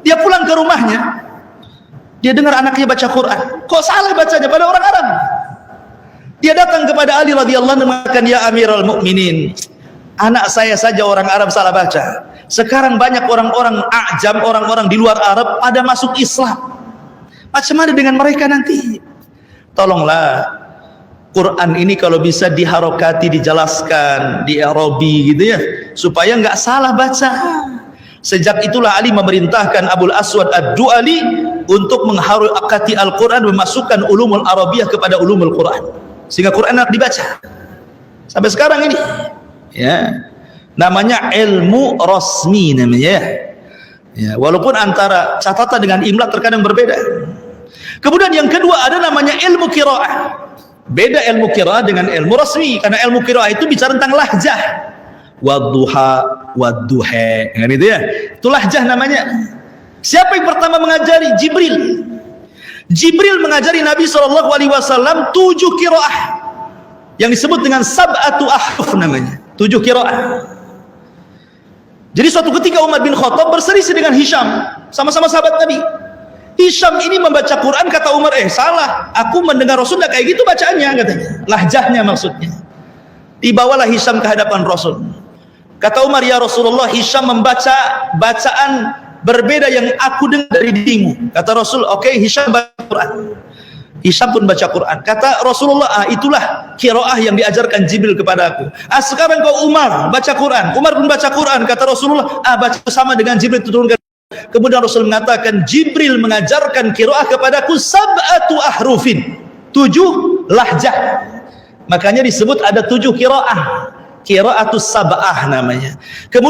dia pulang ke rumahnya, dia dengar anaknya baca Quran, kok salah bacanya pada orang Arab. Dia datang kepada Ali radhiyallahu anhu mengatakan, ya Amirul Mukminin, anak saya saja orang Arab salah baca. Sekarang banyak orang-orang ajam, orang-orang di luar Arab pada masuk Islam. Macam mana dengan mereka nanti? Tolonglah Quran ini kalau bisa diharokati, dijelaskan, di-i'rabi gitu ya, supaya nggak salah baca. Sejak itulah Ali memerintahkan Abul Aswad Ad-Du'ali untuk mengharokati Al-Quran, memasukkan ulumul Arabiyah kepada ulumul Quran, sehingga Quran enak dibaca. Sampai sekarang ini, ya, namanya ilmu rasmi namanya. Ya, walaupun antara catatan dengan imla terkadang berbeda. Kemudian yang kedua ada namanya ilmu qiraah. Beda ilmu qiraah dengan ilmu rasmi, karena ilmu qiraah itu bicara tentang lahjah. Wadduha, wadduha, kan itu ya. Itu lahjah namanya. Siapa yang pertama mengajari? Jibril. Jibril mengajari Nabi SAW 7 qiraah yang disebut dengan sab'atu ahruf namanya. 7 qiraah. Jadi suatu ketika Umar bin Khattab berselisih dengan Hisham, sama-sama sahabat Nabi. Hisham ini membaca Quran, kata Umar, salah, aku mendengar Rasul tidak kayak gitu bacaannya, katanya, lahjahnya maksudnya. Dibawalah Hisham ke hadapan Rasul. Kata Umar, ya Rasulullah, Hisham membaca bacaan berbeda yang aku dengar dari dirimu. Kata Rasul, oke, Hisham baca Quran. Hisham pun baca Quran. Kata Rasulullah, itulah qiraah yang diajarkan Jibril kepada aku. Sekarang kau Umar baca Quran. Umar pun baca Quran. Kata Rasulullah, baca sama dengan Jibril turunkan. Kemudian Rasul mengatakan, Jibril mengajarkan qiraah kepadaku sab'atu ahrufin, 7 lahjah. Makanya disebut ada 7 qiraah. Qiraatus sab'ah namanya. Kemudian